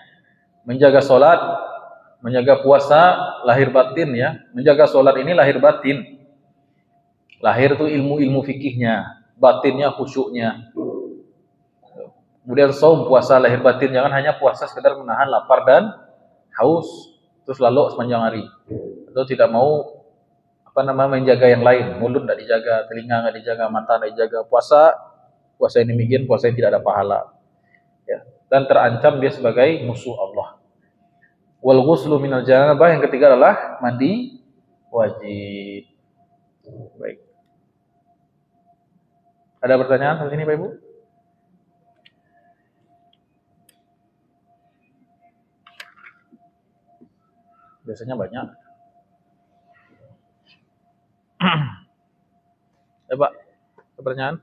Menjaga sholat, menjaga puasa, lahir batin ya. Menjaga sholat ini lahir batin. Lahir itu ilmu-ilmu fikihnya, batinnya khusyuknya. Kemudian saum, puasa lahir batin, jangan hanya puasa sekedar menahan lapar dan haus terus lalu sepanjang hari. Atau tidak mau menjaga yang lain, mulut tidak dijaga, telinga tidak dijaga, mata tidak dijaga, puasa yang demikian, puasa yang tidak ada pahala. Ya, dan terancam dia sebagai musuh Allah. Wal ghuslu minal janabah, yang ketiga adalah mandi wajib. Baik. Ada pertanyaan sampai sini Pak Ibu? Biasanya banyak. Ya Pak, pertanyaan?